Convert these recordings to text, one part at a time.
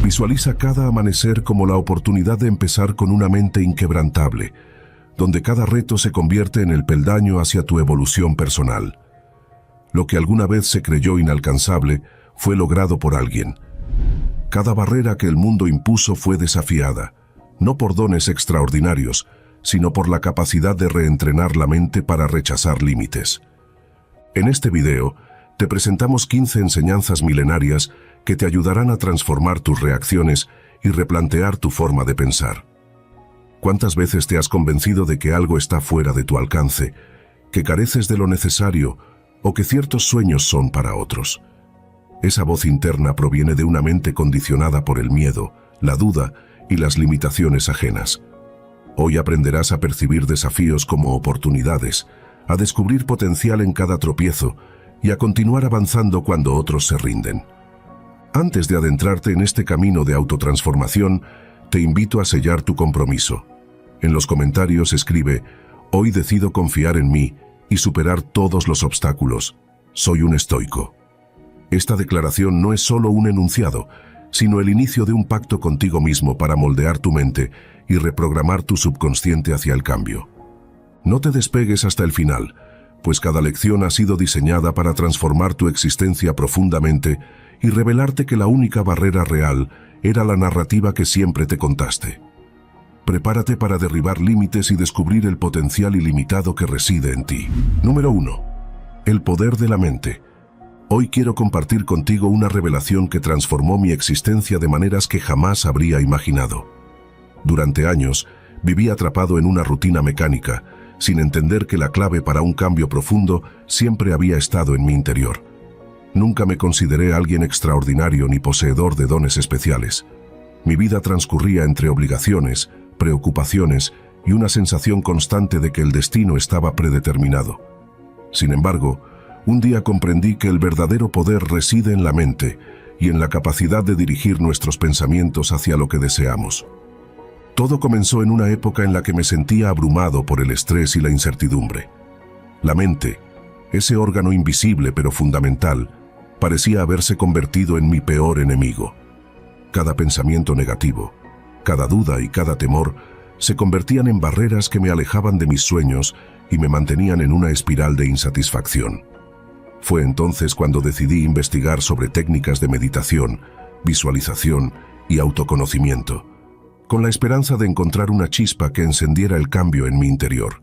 Visualiza cada amanecer como la oportunidad de empezar con una mente inquebrantable, donde cada reto se convierte en el peldaño hacia tu evolución personal. Lo que alguna vez se creyó inalcanzable fue logrado por alguien. Cada barrera que el mundo impuso fue desafiada, no por dones extraordinarios, sino por la capacidad de reentrenar la mente para rechazar límites. En este video, te presentamos 15 enseñanzas milenarias que te ayudarán a transformar tus reacciones y replantear tu forma de pensar. ¿Cuántas veces te has convencido de que algo está fuera de tu alcance, que careces de lo necesario o que ciertos sueños son para otros? Esa voz interna proviene de una mente condicionada por el miedo, la duda y las limitaciones ajenas. Hoy aprenderás a percibir desafíos como oportunidades, a descubrir potencial en cada tropiezo y a continuar avanzando cuando otros se rinden. Antes de adentrarte en este camino de autotransformación, te invito a sellar tu compromiso. En los comentarios escribe: hoy decido confiar en mí y superar todos los obstáculos. Soy un estoico. Esta declaración no es solo un enunciado, sino el inicio de un pacto contigo mismo para moldear tu mente y reprogramar tu subconsciente hacia el cambio. No te despegues hasta el final, pues cada lección ha sido diseñada para transformar tu existencia profundamente y revelarte que la única barrera real era la narrativa que siempre te contaste. Prepárate para derribar límites y descubrir el potencial ilimitado que reside en ti. Número 1. El poder de la mente. Hoy quiero compartir contigo una revelación que transformó mi existencia de maneras que jamás habría imaginado. Durante años, viví atrapado en una rutina mecánica, sin entender que la clave para un cambio profundo siempre había estado en mi interior. Nunca me consideré alguien extraordinario ni poseedor de dones especiales. Mi vida transcurría entre obligaciones, preocupaciones y una sensación constante de que el destino estaba predeterminado. Sin embargo, un día comprendí que el verdadero poder reside en la mente y en la capacidad de dirigir nuestros pensamientos hacia lo que deseamos. Todo comenzó en una época en la que me sentía abrumado por el estrés y la incertidumbre. La mente, ese órgano invisible pero fundamental, parecía haberse convertido en mi peor enemigo. Cada pensamiento negativo, cada duda y cada temor se convertían en barreras que me alejaban de mis sueños y me mantenían en una espiral de insatisfacción. Fue entonces cuando decidí investigar sobre técnicas de meditación, visualización y autoconocimiento, con la esperanza de encontrar una chispa que encendiera el cambio en mi interior.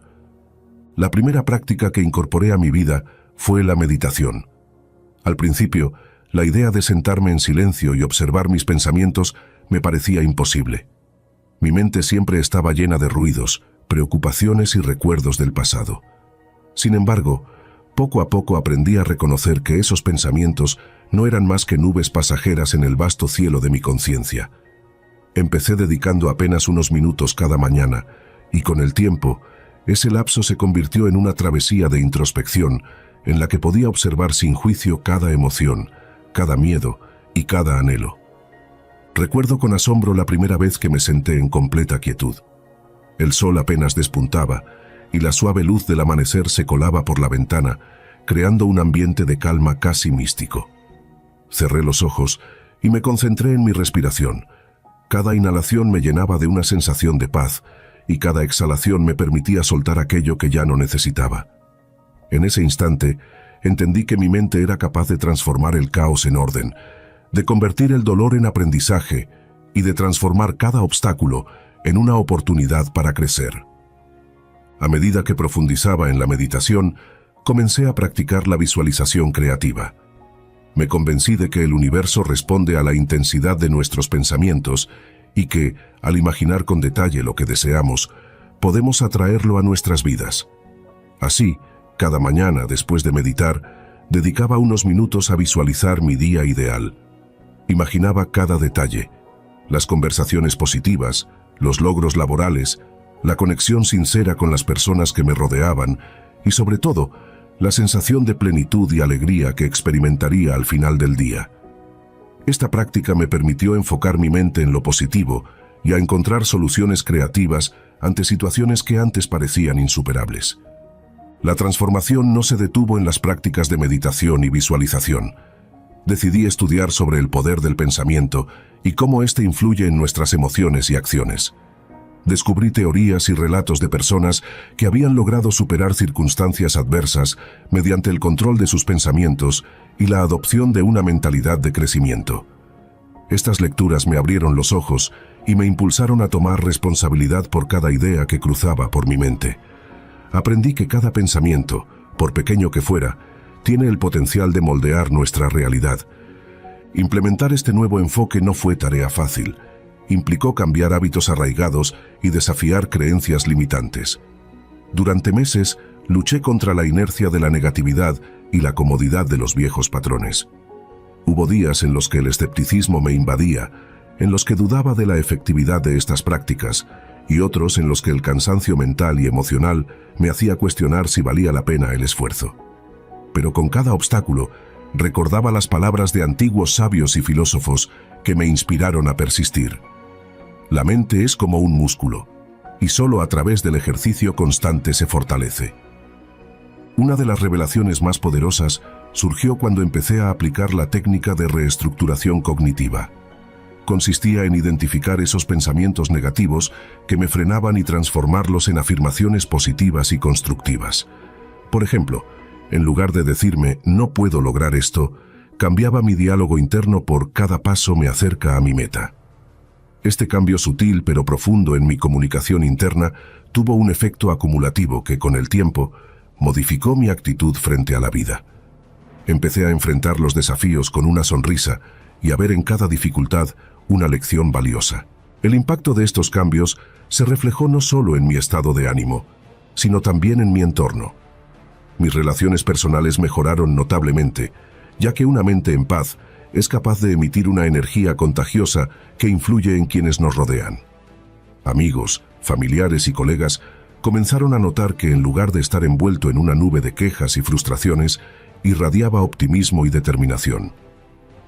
La primera práctica que incorporé a mi vida fue la meditación. Al principio, la idea de sentarme en silencio y observar mis pensamientos me parecía imposible. Mi mente siempre estaba llena de ruidos, preocupaciones y recuerdos del pasado. Sin embargo, poco a poco aprendí a reconocer que esos pensamientos no eran más que nubes pasajeras en el vasto cielo de mi conciencia. Empecé dedicando apenas unos minutos cada mañana, y con el tiempo, ese lapso se convirtió en una travesía de introspección en la que podía observar sin juicio cada emoción, cada miedo y cada anhelo. Recuerdo con asombro la primera vez que me senté en completa quietud. El sol apenas despuntaba, y la suave luz del amanecer se colaba por la ventana, creando un ambiente de calma casi místico. Cerré los ojos y me concentré en mi respiración. Cada inhalación me llenaba de una sensación de paz, y cada exhalación me permitía soltar aquello que ya no necesitaba. En ese instante, entendí que mi mente era capaz de transformar el caos en orden, de convertir el dolor en aprendizaje y de transformar cada obstáculo en una oportunidad para crecer. A medida que profundizaba en la meditación, comencé a practicar la visualización creativa. Me convencí de que el universo responde a la intensidad de nuestros pensamientos y que, al imaginar con detalle lo que deseamos, podemos atraerlo a nuestras vidas. Así, cada mañana, después de meditar, dedicaba unos minutos a visualizar mi día ideal. Imaginaba cada detalle: las conversaciones positivas, los logros laborales, la conexión sincera con las personas que me rodeaban y, sobre todo, la sensación de plenitud y alegría que experimentaría al final del día. Esta práctica me permitió enfocar mi mente en lo positivo y a encontrar soluciones creativas ante situaciones que antes parecían insuperables. La transformación no se detuvo en las prácticas de meditación y visualización. Decidí estudiar sobre el poder del pensamiento y cómo éste influye en nuestras emociones y acciones. Descubrí teorías y relatos de personas que habían logrado superar circunstancias adversas mediante el control de sus pensamientos y la adopción de una mentalidad de crecimiento. Estas lecturas me abrieron los ojos y me impulsaron a tomar responsabilidad por cada idea que cruzaba por mi mente. Aprendí que cada pensamiento, por pequeño que fuera, tiene el potencial de moldear nuestra realidad. Implementar este nuevo enfoque no fue tarea fácil. Implicó cambiar hábitos arraigados y desafiar creencias limitantes. Durante meses, luché contra la inercia de la negatividad y la comodidad de los viejos patrones. Hubo días en los que el escepticismo me invadía, en los que dudaba de la efectividad de estas prácticas, y otros en los que el cansancio mental y emocional me hacía cuestionar si valía la pena el esfuerzo. Pero con cada obstáculo, recordaba las palabras de antiguos sabios y filósofos que me inspiraron a persistir. La mente es como un músculo, y solo a través del ejercicio constante se fortalece. Una de las revelaciones más poderosas surgió cuando empecé a aplicar la técnica de reestructuración cognitiva. Consistía en identificar esos pensamientos negativos que me frenaban y transformarlos en afirmaciones positivas y constructivas. Por ejemplo, en lugar de decirme «no puedo lograr esto», cambiaba mi diálogo interno por «cada paso me acerca a mi meta». Este cambio sutil pero profundo en mi comunicación interna tuvo un efecto acumulativo que, con el tiempo, modificó mi actitud frente a la vida. Empecé a enfrentar los desafíos con una sonrisa y a ver en cada dificultad una lección valiosa. El impacto de estos cambios se reflejó no solo en mi estado de ánimo, sino también en mi entorno. Mis relaciones personales mejoraron notablemente, ya que una mente en paz es capaz de emitir una energía contagiosa que influye en quienes nos rodean. Amigos, familiares y colegas comenzaron a notar que en lugar de estar envuelto en una nube de quejas y frustraciones, irradiaba optimismo y determinación.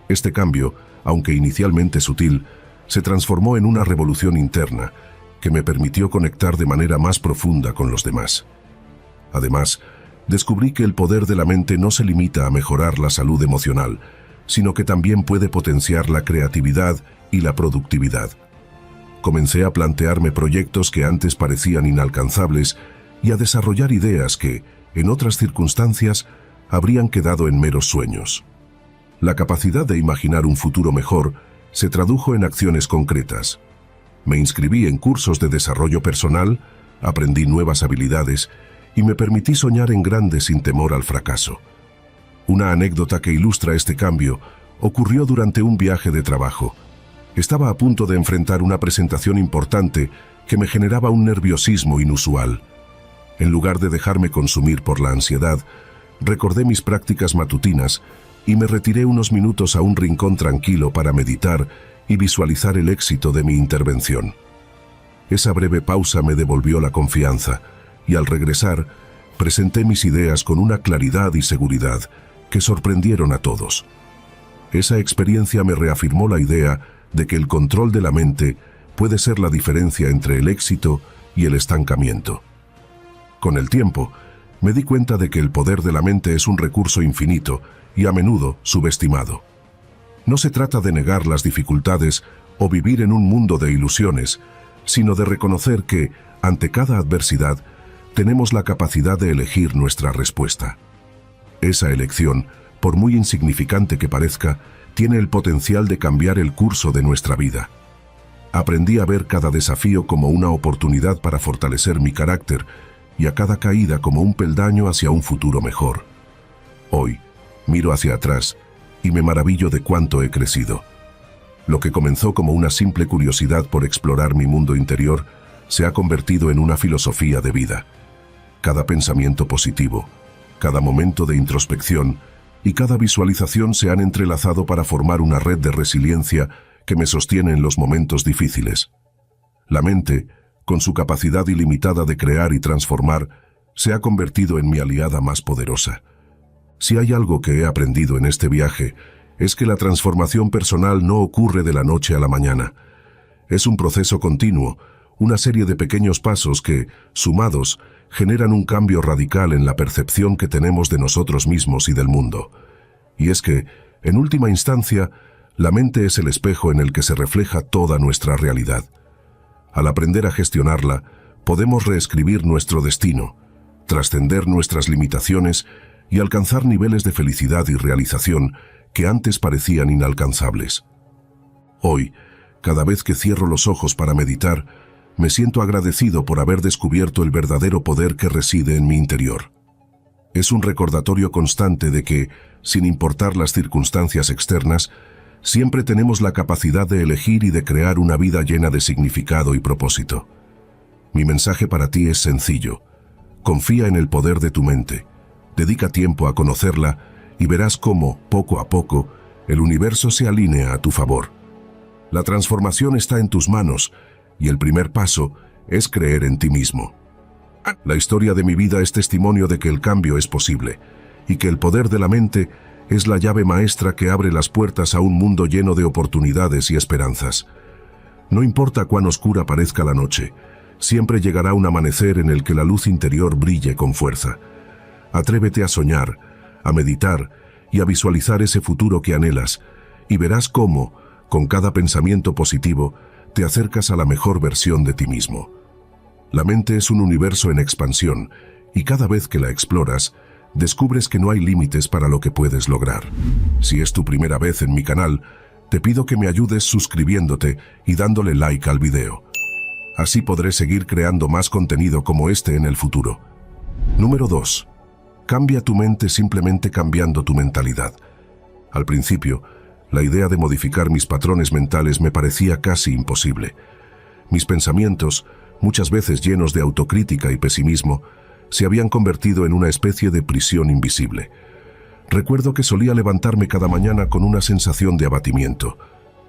Este cambio, aunque inicialmente sutil, se transformó en una revolución interna que me permitió conectar de manera más profunda con los demás. Además, descubrí que el poder de la mente no se limita a mejorar la salud emocional, sino que también puede potenciar la creatividad y la productividad. Comencé a plantearme proyectos que antes parecían inalcanzables y a desarrollar ideas que, en otras circunstancias, habrían quedado en meros sueños. La capacidad de imaginar un futuro mejor se tradujo en acciones concretas. Me inscribí en cursos de desarrollo personal, aprendí nuevas habilidades y me permití soñar en grande sin temor al fracaso. Una anécdota que ilustra este cambio ocurrió durante un viaje de trabajo. Estaba a punto de enfrentar una presentación importante que me generaba un nerviosismo inusual. En lugar de dejarme consumir por la ansiedad, recordé mis prácticas matutinas y me retiré unos minutos a un rincón tranquilo para meditar y visualizar el éxito de mi intervención. Esa breve pausa me devolvió la confianza y al regresar, presenté mis ideas con una claridad y seguridad que sorprendieron a todos. Esa experiencia me reafirmó la idea de que el control de la mente puede ser la diferencia entre el éxito y el estancamiento. Con el tiempo, me di cuenta de que el poder de la mente es un recurso infinito y a menudo subestimado. No se trata de negar las dificultades o vivir en un mundo de ilusiones, sino de reconocer que, ante cada adversidad, tenemos la capacidad de elegir nuestra respuesta. Esa elección, por muy insignificante que parezca, tiene el potencial de cambiar el curso de nuestra vida. Aprendí a ver cada desafío como una oportunidad para fortalecer mi carácter y a cada caída como un peldaño hacia un futuro mejor. Hoy, miro hacia atrás y me maravillo de cuánto he crecido. Lo que comenzó como una simple curiosidad por explorar mi mundo interior se ha convertido en una filosofía de vida. Cada pensamiento positivo, cada momento de introspección y cada visualización se han entrelazado para formar una red de resiliencia que me sostiene en los momentos difíciles. La mente, con su capacidad ilimitada de crear y transformar, se ha convertido en mi aliada más poderosa. Si hay algo que he aprendido en este viaje, es que la transformación personal no ocurre de la noche a la mañana. Es un proceso continuo, una serie de pequeños pasos que, sumados, generan un cambio radical en la percepción que tenemos de nosotros mismos y del mundo. Y es que, En última instancia, la mente es el espejo en el que se refleja toda nuestra realidad. Al aprender a gestionarla, podemos reescribir nuestro destino, trascender nuestras limitaciones y alcanzar niveles de felicidad y realización que antes parecían inalcanzables. Hoy, cada vez que cierro los ojos para meditar, me siento agradecido por haber descubierto el verdadero poder que reside en mi interior. Es un recordatorio constante de que, sin importar las circunstancias externas, siempre tenemos la capacidad de elegir y de crear una vida llena de significado y propósito. Mi mensaje para ti es sencillo. Confía en el poder de tu mente, dedica tiempo a conocerla y verás cómo, poco a poco, el universo se alinea a tu favor. La transformación está en tus manos y el primer paso es creer en ti mismo. La historia de mi vida es testimonio de que el cambio es posible y que el poder de la mente es la llave maestra que abre las puertas a un mundo lleno de oportunidades y esperanzas. No importa cuán oscura parezca la noche, siempre llegará un amanecer en el que la luz interior brille con fuerza. Atrévete a soñar, a meditar y a visualizar ese futuro que anhelas, y verás cómo, con cada pensamiento positivo, te acercas a la mejor versión de ti mismo. La mente es un universo en expansión, y cada vez que la exploras, descubres que no hay límites para lo que puedes lograr. Si es tu primera vez en mi canal, te pido que me ayudes suscribiéndote y dándole like al video. Así podré seguir creando más contenido como este en el futuro. Número 2. Cambia tu mente simplemente cambiando tu mentalidad. Al principio, la idea de modificar mis patrones mentales me parecía casi imposible. Mis pensamientos, muchas veces llenos de autocrítica y pesimismo, se habían convertido en una especie de prisión invisible. Recuerdo que solía levantarme cada mañana con una sensación de abatimiento,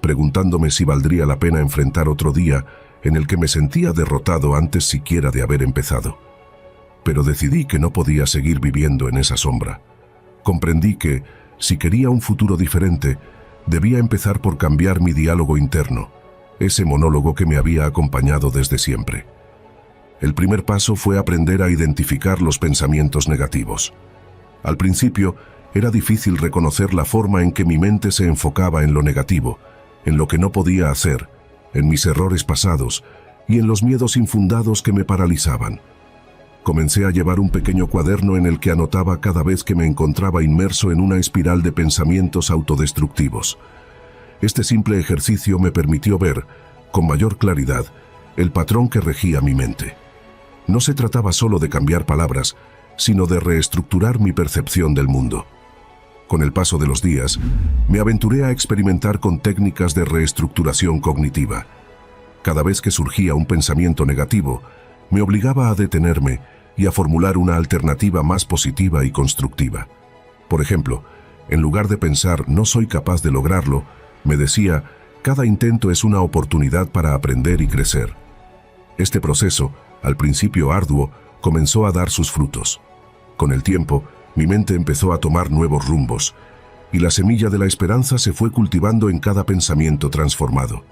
preguntándome si valdría la pena enfrentar otro día en el que me sentía derrotado antes siquiera de haber empezado. Pero decidí que no podía seguir viviendo en esa sombra. Comprendí que, si quería un futuro diferente, debía empezar por cambiar mi diálogo interno, ese monólogo que me había acompañado desde siempre. El primer paso fue aprender a identificar los pensamientos negativos. Al principio, era difícil reconocer la forma en que mi mente se enfocaba en lo negativo, en lo que no podía hacer, en mis errores pasados y en los miedos infundados que me paralizaban. Comencé a llevar un pequeño cuaderno en el que anotaba cada vez que me encontraba inmerso en una espiral de pensamientos autodestructivos. Este simple ejercicio me permitió ver, con mayor claridad, el patrón que regía mi mente. No se trataba solo de cambiar palabras, sino de reestructurar mi percepción del mundo. Con el paso de los días, me aventuré a experimentar con técnicas de reestructuración cognitiva. Cada vez que surgía un pensamiento negativo, me obligaba a detenerme y a formular una alternativa más positiva y constructiva. Por ejemplo, en lugar de pensar «no soy capaz de lograrlo», me decía «cada intento es una oportunidad para aprender y crecer». Este proceso, al principio arduo, comenzó a dar sus frutos. Con el tiempo, mi mente empezó a tomar nuevos rumbos, y la semilla de la esperanza se fue cultivando en cada pensamiento transformado.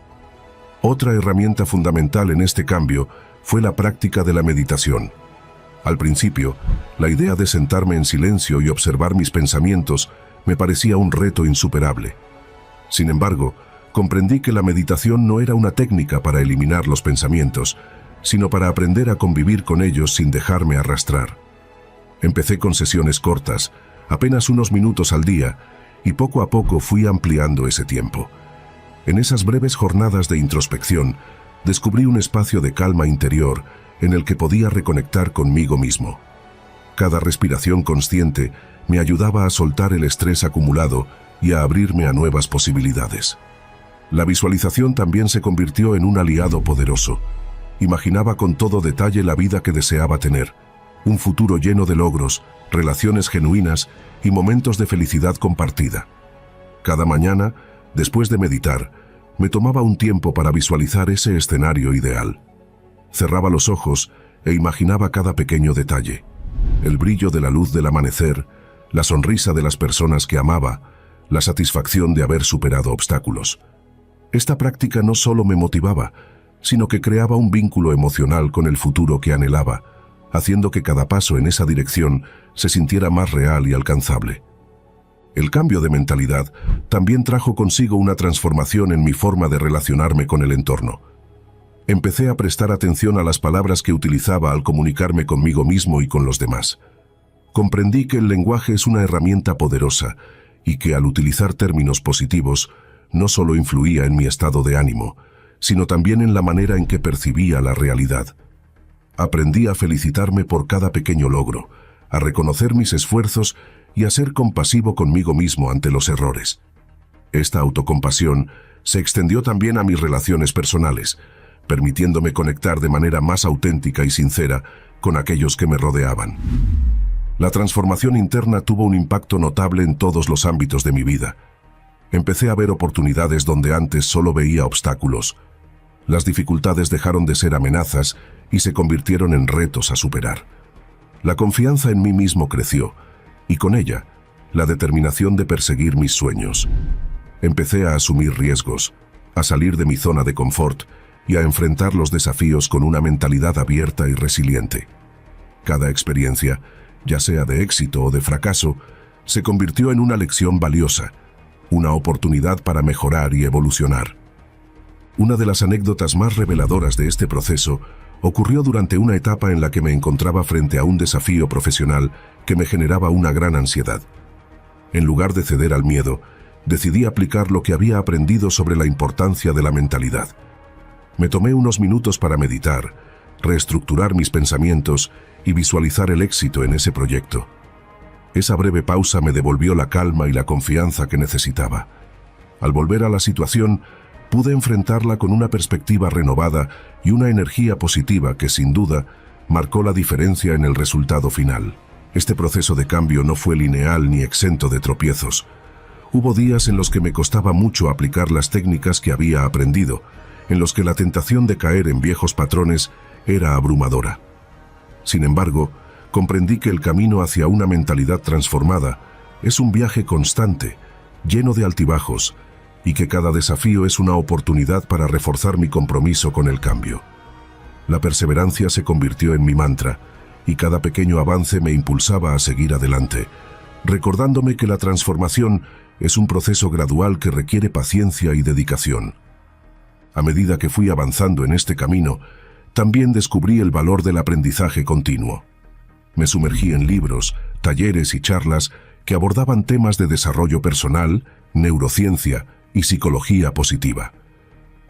Otra herramienta fundamental en este cambio fue la práctica de la meditación. Al principio, la idea de sentarme en silencio y observar mis pensamientos me parecía un reto insuperable. Sin embargo, comprendí que la meditación no era una técnica para eliminar los pensamientos, sino para aprender a convivir con ellos sin dejarme arrastrar. Empecé con sesiones cortas, apenas unos minutos al día, y poco a poco fui ampliando ese tiempo. En esas breves jornadas de introspección, descubrí un espacio de calma interior en el que podía reconectar conmigo mismo. Cada respiración consciente me ayudaba a soltar el estrés acumulado y a abrirme a nuevas posibilidades. La visualización también se convirtió en un aliado poderoso. Imaginaba con todo detalle la vida que deseaba tener, un futuro lleno de logros, relaciones genuinas y momentos de felicidad compartida. Cada mañana, después de meditar, me tomaba un tiempo para visualizar ese escenario ideal. Cerraba los ojos e imaginaba cada pequeño detalle: el brillo de la luz del amanecer, la sonrisa de las personas que amaba, la satisfacción de haber superado obstáculos. Esta práctica no solo me motivaba, sino que creaba un vínculo emocional con el futuro que anhelaba, haciendo que cada paso en esa dirección se sintiera más real y alcanzable. El cambio de mentalidad también trajo consigo una transformación en mi forma de relacionarme con el entorno. Empecé a prestar atención a las palabras que utilizaba al comunicarme conmigo mismo y con los demás. Comprendí que el lenguaje es una herramienta poderosa y que al utilizar términos positivos no solo influía en mi estado de ánimo, sino también en la manera en que percibía la realidad. Aprendí a felicitarme por cada pequeño logro, a reconocer mis esfuerzos y a ser compasivo conmigo mismo ante los errores. Esta autocompasión se extendió también a mis relaciones personales, permitiéndome conectar de manera más auténtica y sincera con aquellos que me rodeaban. La transformación interna tuvo un impacto notable en todos los ámbitos de mi vida. Empecé a ver oportunidades donde antes solo veía obstáculos. Las dificultades dejaron de ser amenazas y se convirtieron en retos a superar. La confianza en mí mismo creció, y con ella, la determinación de perseguir mis sueños. Empecé a asumir riesgos, a salir de mi zona de confort y a enfrentar los desafíos con una mentalidad abierta y resiliente. Cada experiencia, ya sea de éxito o de fracaso, se convirtió en una lección valiosa, una oportunidad para mejorar y evolucionar. Una de las anécdotas más reveladoras de este proceso ocurrió durante una etapa en la que me encontraba frente a un desafío profesional que me generaba una gran ansiedad. En lugar de ceder al miedo, decidí aplicar lo que había aprendido sobre la importancia de la mentalidad. Me tomé unos minutos para meditar, reestructurar mis pensamientos y visualizar el éxito en ese proyecto. Esa breve pausa me devolvió la calma y la confianza que necesitaba. Al volver a la situación, pude enfrentarla con una perspectiva renovada y una energía positiva que, sin duda, marcó la diferencia en el resultado final. Este proceso de cambio no fue lineal ni exento de tropiezos. Hubo días en los que me costaba mucho aplicar las técnicas que había aprendido, en los que la tentación de caer en viejos patrones era abrumadora. Sin embargo, comprendí que el camino hacia una mentalidad transformada es un viaje constante, lleno de altibajos, y que cada desafío es una oportunidad para reforzar mi compromiso con el cambio. La perseverancia se convirtió en mi mantra, y cada pequeño avance me impulsaba a seguir adelante, recordándome que la transformación es un proceso gradual que requiere paciencia y dedicación. A medida que fui avanzando en este camino, también descubrí el valor del aprendizaje continuo. Me sumergí en libros, talleres y charlas que abordaban temas de desarrollo personal, neurociencia y psicología positiva.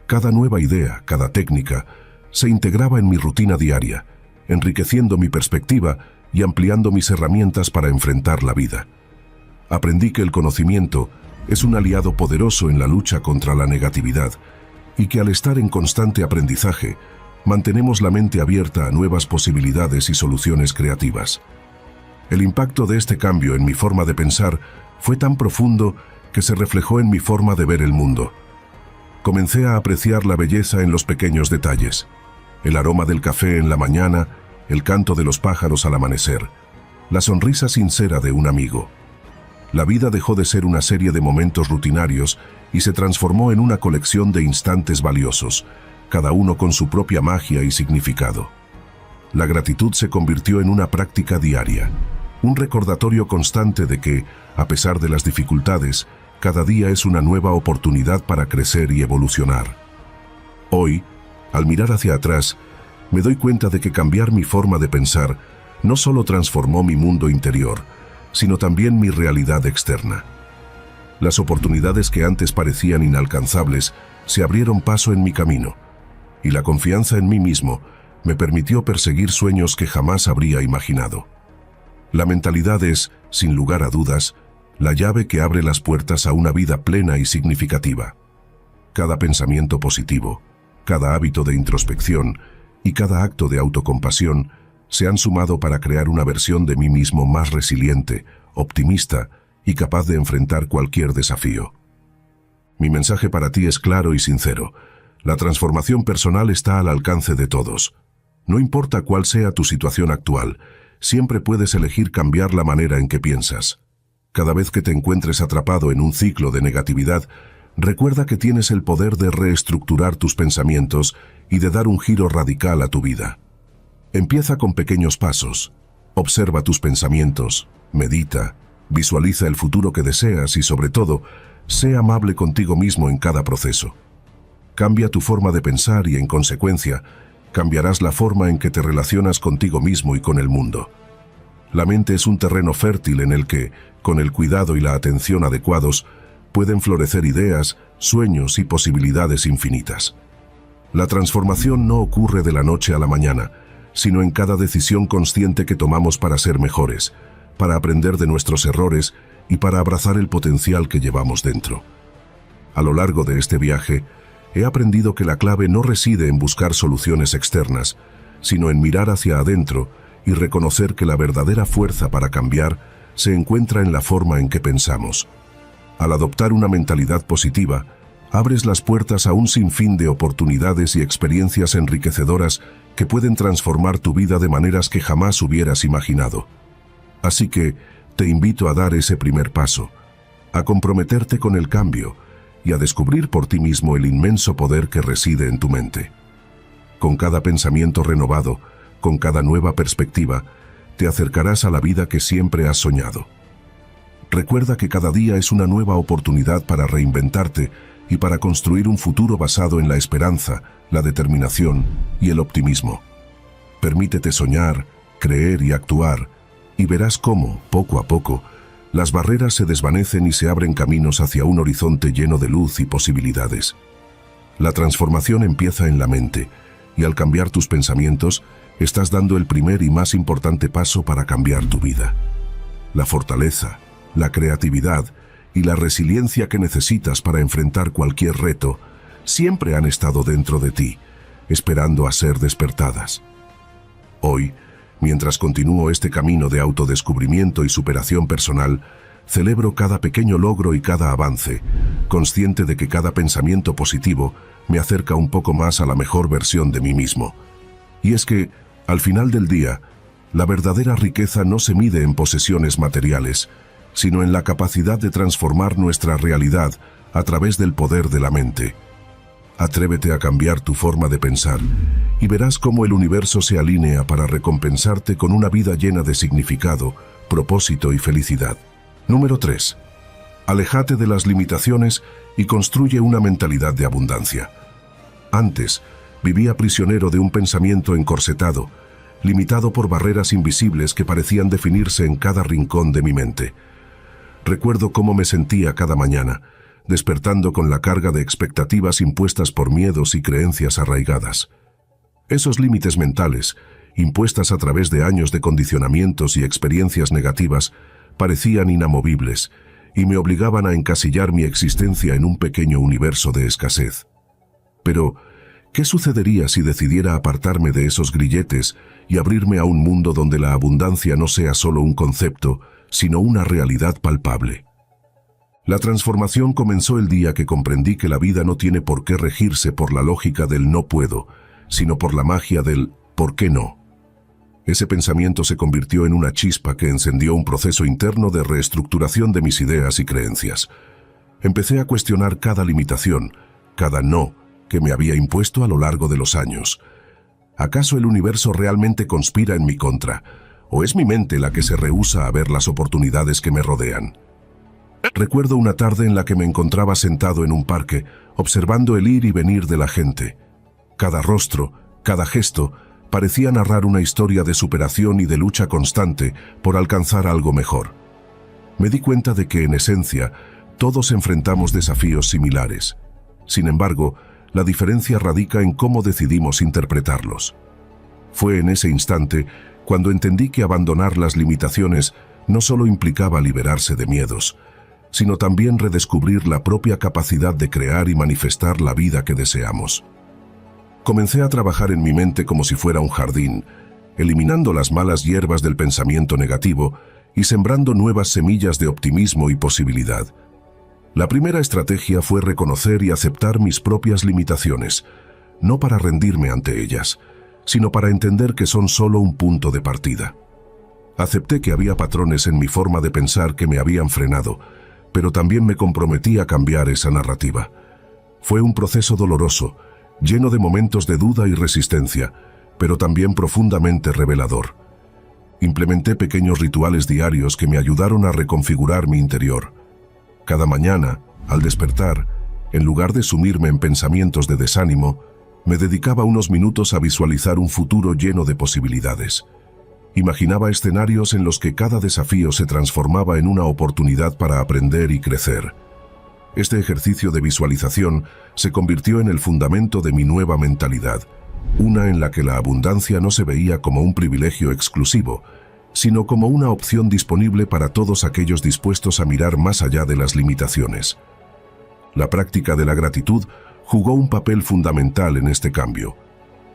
Cada nueva idea, cada técnica, se integraba en mi rutina diaria, enriqueciendo mi perspectiva y ampliando mis herramientas para enfrentar la vida. Aprendí que el conocimiento es un aliado poderoso en la lucha contra la negatividad y que al estar en constante aprendizaje, mantenemos la mente abierta a nuevas posibilidades y soluciones creativas. El impacto de este cambio en mi forma de pensar fue tan profundo que se reflejó en mi forma de ver el mundo. Comencé a apreciar la belleza en los pequeños detalles, el aroma del café en la mañana, el canto de los pájaros al amanecer, la sonrisa sincera de un amigo. La vida dejó de ser una serie de momentos rutinarios y se transformó en una colección de instantes valiosos, cada uno con su propia magia y significado. La gratitud se convirtió en una práctica diaria, un recordatorio constante de que, a pesar de las dificultades, cada día es una nueva oportunidad para crecer y evolucionar. Hoy, al mirar hacia atrás, me doy cuenta de que cambiar mi forma de pensar no solo transformó mi mundo interior, sino también mi realidad externa. Las oportunidades que antes parecían inalcanzables se abrieron paso en mi camino, y la confianza en mí mismo me permitió perseguir sueños que jamás habría imaginado. La mentalidad es, sin lugar a dudas, la llave que abre las puertas a una vida plena y significativa. Cada pensamiento positivo, cada hábito de introspección y cada acto de autocompasión se han sumado para crear una versión de mí mismo más resiliente, optimista y capaz de enfrentar cualquier desafío. Mi mensaje para ti es claro y sincero. La transformación personal está al alcance de todos. No importa cuál sea tu situación actual, siempre puedes elegir cambiar la manera en que piensas. Cada vez que te encuentres atrapado en un ciclo de negatividad, recuerda que tienes el poder de reestructurar tus pensamientos y de dar un giro radical a tu vida. Empieza con pequeños pasos. Observa tus pensamientos, medita, Visualiza el futuro que deseas y, sobre todo, sé amable contigo mismo en cada proceso. Cambia tu forma de pensar y, en consecuencia, cambiarás la forma en que te relacionas contigo mismo y con el mundo. La mente es un terreno fértil en el que, con el cuidado y la atención adecuados, pueden florecer ideas, sueños y posibilidades infinitas. La transformación no ocurre de la noche a la mañana, sino en cada decisión consciente que tomamos para ser mejores, para aprender de nuestros errores y para abrazar el potencial que llevamos dentro. A lo largo de este viaje, he aprendido que la clave no reside en buscar soluciones externas, sino en mirar hacia adentro y reconocer que la verdadera fuerza para cambiar se encuentra en la forma en que pensamos. Al adoptar una mentalidad positiva, abres las puertas a un sinfín de oportunidades y experiencias enriquecedoras que pueden transformar tu vida de maneras que jamás hubieras imaginado. Así que, te invito a dar ese primer paso, a comprometerte con el cambio y a descubrir por ti mismo el inmenso poder que reside en tu mente. Con cada pensamiento renovado, con cada nueva perspectiva, te acercarás a la vida que siempre has soñado. Recuerda que cada día es una nueva oportunidad para reinventarte y para construir un futuro basado en la esperanza, la determinación y el optimismo. Permítete soñar, creer y actuar, y verás cómo, poco a poco, las barreras se desvanecen y se abren caminos hacia un horizonte lleno de luz y posibilidades. La transformación empieza en la mente, y al cambiar tus pensamientos, estás dando el primer y más importante paso para cambiar tu vida. La fortaleza, la creatividad y la resiliencia que necesitas para enfrentar cualquier reto siempre han estado dentro de ti, esperando a ser despertadas. Hoy, mientras continúo este camino de autodescubrimiento y superación personal, celebro cada pequeño logro y cada avance, consciente de que cada pensamiento positivo me acerca un poco más a la mejor versión de mí mismo. Y es que, al final del día, la verdadera riqueza no se mide en posesiones materiales, sino en la capacidad de transformar nuestra realidad a través del poder de la mente. Atrévete a cambiar tu forma de pensar y verás cómo el universo se alinea para recompensarte con una vida llena de significado, propósito y felicidad. Número 3. Aléjate de las limitaciones y construye una mentalidad de abundancia. Antes, vivía prisionero de un pensamiento encorsetado, limitado por barreras invisibles que parecían definirse en cada rincón de mi mente. Recuerdo cómo me sentía cada mañana, despertando con la carga de expectativas impuestas por miedos y creencias arraigadas. Esos límites mentales, impuestas a través de años de condicionamientos y experiencias negativas, parecían inamovibles y me obligaban a encasillar mi existencia en un pequeño universo de escasez. Pero, ¿qué sucedería si decidiera apartarme de esos grilletes y abrirme a un mundo donde la abundancia no sea solo un concepto, sino una realidad palpable? La transformación comenzó el día que comprendí que la vida no tiene por qué regirse por la lógica del no puedo, sino por la magia del ¿por qué no? Ese pensamiento se convirtió en una chispa que encendió un proceso interno de reestructuración de mis ideas y creencias. Empecé a cuestionar cada limitación, cada no, que me había impuesto a lo largo de los años. ¿Acaso el universo realmente conspira en mi contra? ¿O es mi mente la que se rehúsa a ver las oportunidades que me rodean? Recuerdo una tarde en la que me encontraba sentado en un parque, observando el ir y venir de la gente. Cada rostro, cada gesto, parecía narrar una historia de superación y de lucha constante por alcanzar algo mejor. Me di cuenta de que, en esencia, todos enfrentamos desafíos similares. Sin embargo, la diferencia radica en cómo decidimos interpretarlos. Fue en ese instante cuando entendí que abandonar las limitaciones no solo implicaba liberarse de miedos, sino también redescubrir la propia capacidad de crear y manifestar la vida que deseamos. Comencé a trabajar en mi mente como si fuera un jardín, eliminando las malas hierbas del pensamiento negativo y sembrando nuevas semillas de optimismo y posibilidad. La primera estrategia fue reconocer y aceptar mis propias limitaciones, no para rendirme ante ellas, sino para entender que son solo un punto de partida. Acepté que había patrones en mi forma de pensar que me habían frenado, pero también me comprometí a cambiar esa narrativa. Fue un proceso doloroso, lleno de momentos de duda y resistencia, pero también profundamente revelador. Implementé pequeños rituales diarios que me ayudaron a reconfigurar mi interior. Cada mañana, al despertar, en lugar de sumirme en pensamientos de desánimo, me dedicaba unos minutos a visualizar un futuro lleno de posibilidades. Imaginaba escenarios en los que cada desafío se transformaba en una oportunidad para aprender y crecer. Este ejercicio de visualización se convirtió en el fundamento de mi nueva mentalidad, una en la que la abundancia no se veía como un privilegio exclusivo, sino como una opción disponible para todos aquellos dispuestos a mirar más allá de las limitaciones. La práctica de la gratitud jugó un papel fundamental en este cambio.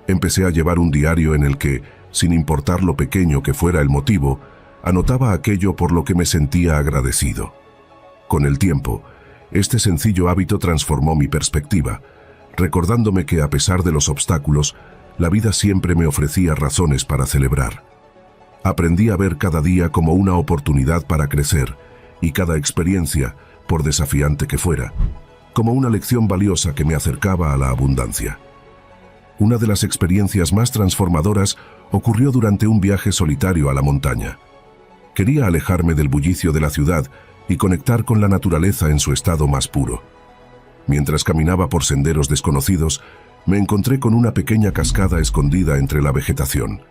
Empecé a llevar un diario en el que, sin importar lo pequeño que fuera el motivo, anotaba aquello por lo que me sentía agradecido. Con el tiempo, este sencillo hábito transformó mi perspectiva, recordándome que a pesar de los obstáculos, la vida siempre me ofrecía razones para celebrar. Aprendí a ver cada día como una oportunidad para crecer y cada experiencia, por desafiante que fuera, como una lección valiosa que me acercaba a la abundancia. Una de las experiencias más transformadoras ocurrió durante un viaje solitario a la montaña. Quería alejarme del bullicio de la ciudad y conectar con la naturaleza en su estado más puro. Mientras caminaba por senderos desconocidos, me encontré con una pequeña cascada escondida entre la vegetación.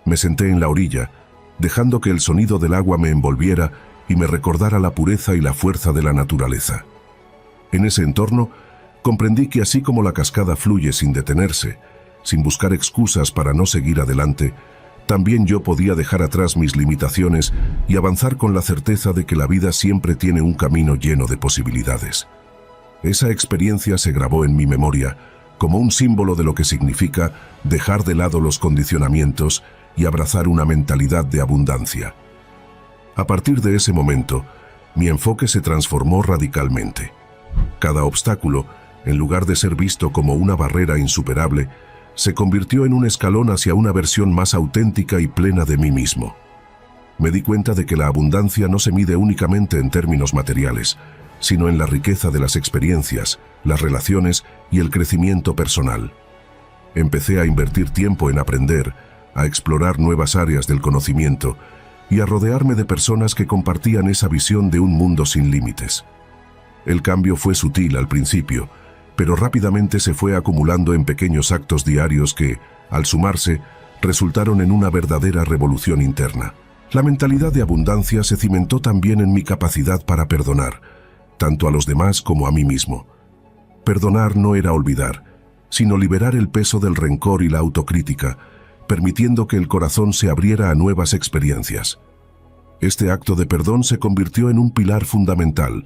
Me senté en la orilla, dejando que el sonido del agua me envolviera y me recordara la pureza y la fuerza de la naturaleza. En ese entorno, comprendí que así como la cascada fluye sin detenerse, sin buscar excusas para no seguir adelante, también yo podía dejar atrás mis limitaciones y avanzar con la certeza de que la vida siempre tiene un camino lleno de posibilidades. Esa experiencia se grabó en mi memoria como un símbolo de lo que significa dejar de lado los condicionamientos y abrazar una mentalidad de abundancia. A partir de ese momento, mi enfoque se transformó radicalmente. Cada obstáculo, en lugar de ser visto como una barrera insuperable, se convirtió en un escalón hacia una versión más auténtica y plena de mí mismo. Me di cuenta de que la abundancia no se mide únicamente en términos materiales, sino en la riqueza de las experiencias, las relaciones y el crecimiento personal. Empecé a invertir tiempo en aprender, a explorar nuevas áreas del conocimiento y a rodearme de personas que compartían esa visión de un mundo sin límites. El cambio fue sutil al principio, pero rápidamente se fue acumulando en pequeños actos diarios que, al sumarse, resultaron en una verdadera revolución interna. La mentalidad de abundancia se cimentó también en mi capacidad para perdonar, tanto a los demás como a mí mismo. Perdonar no era olvidar, sino liberar el peso del rencor y la autocrítica, permitiendo que el corazón se abriera a nuevas experiencias. Este acto de perdón se convirtió en un pilar fundamental,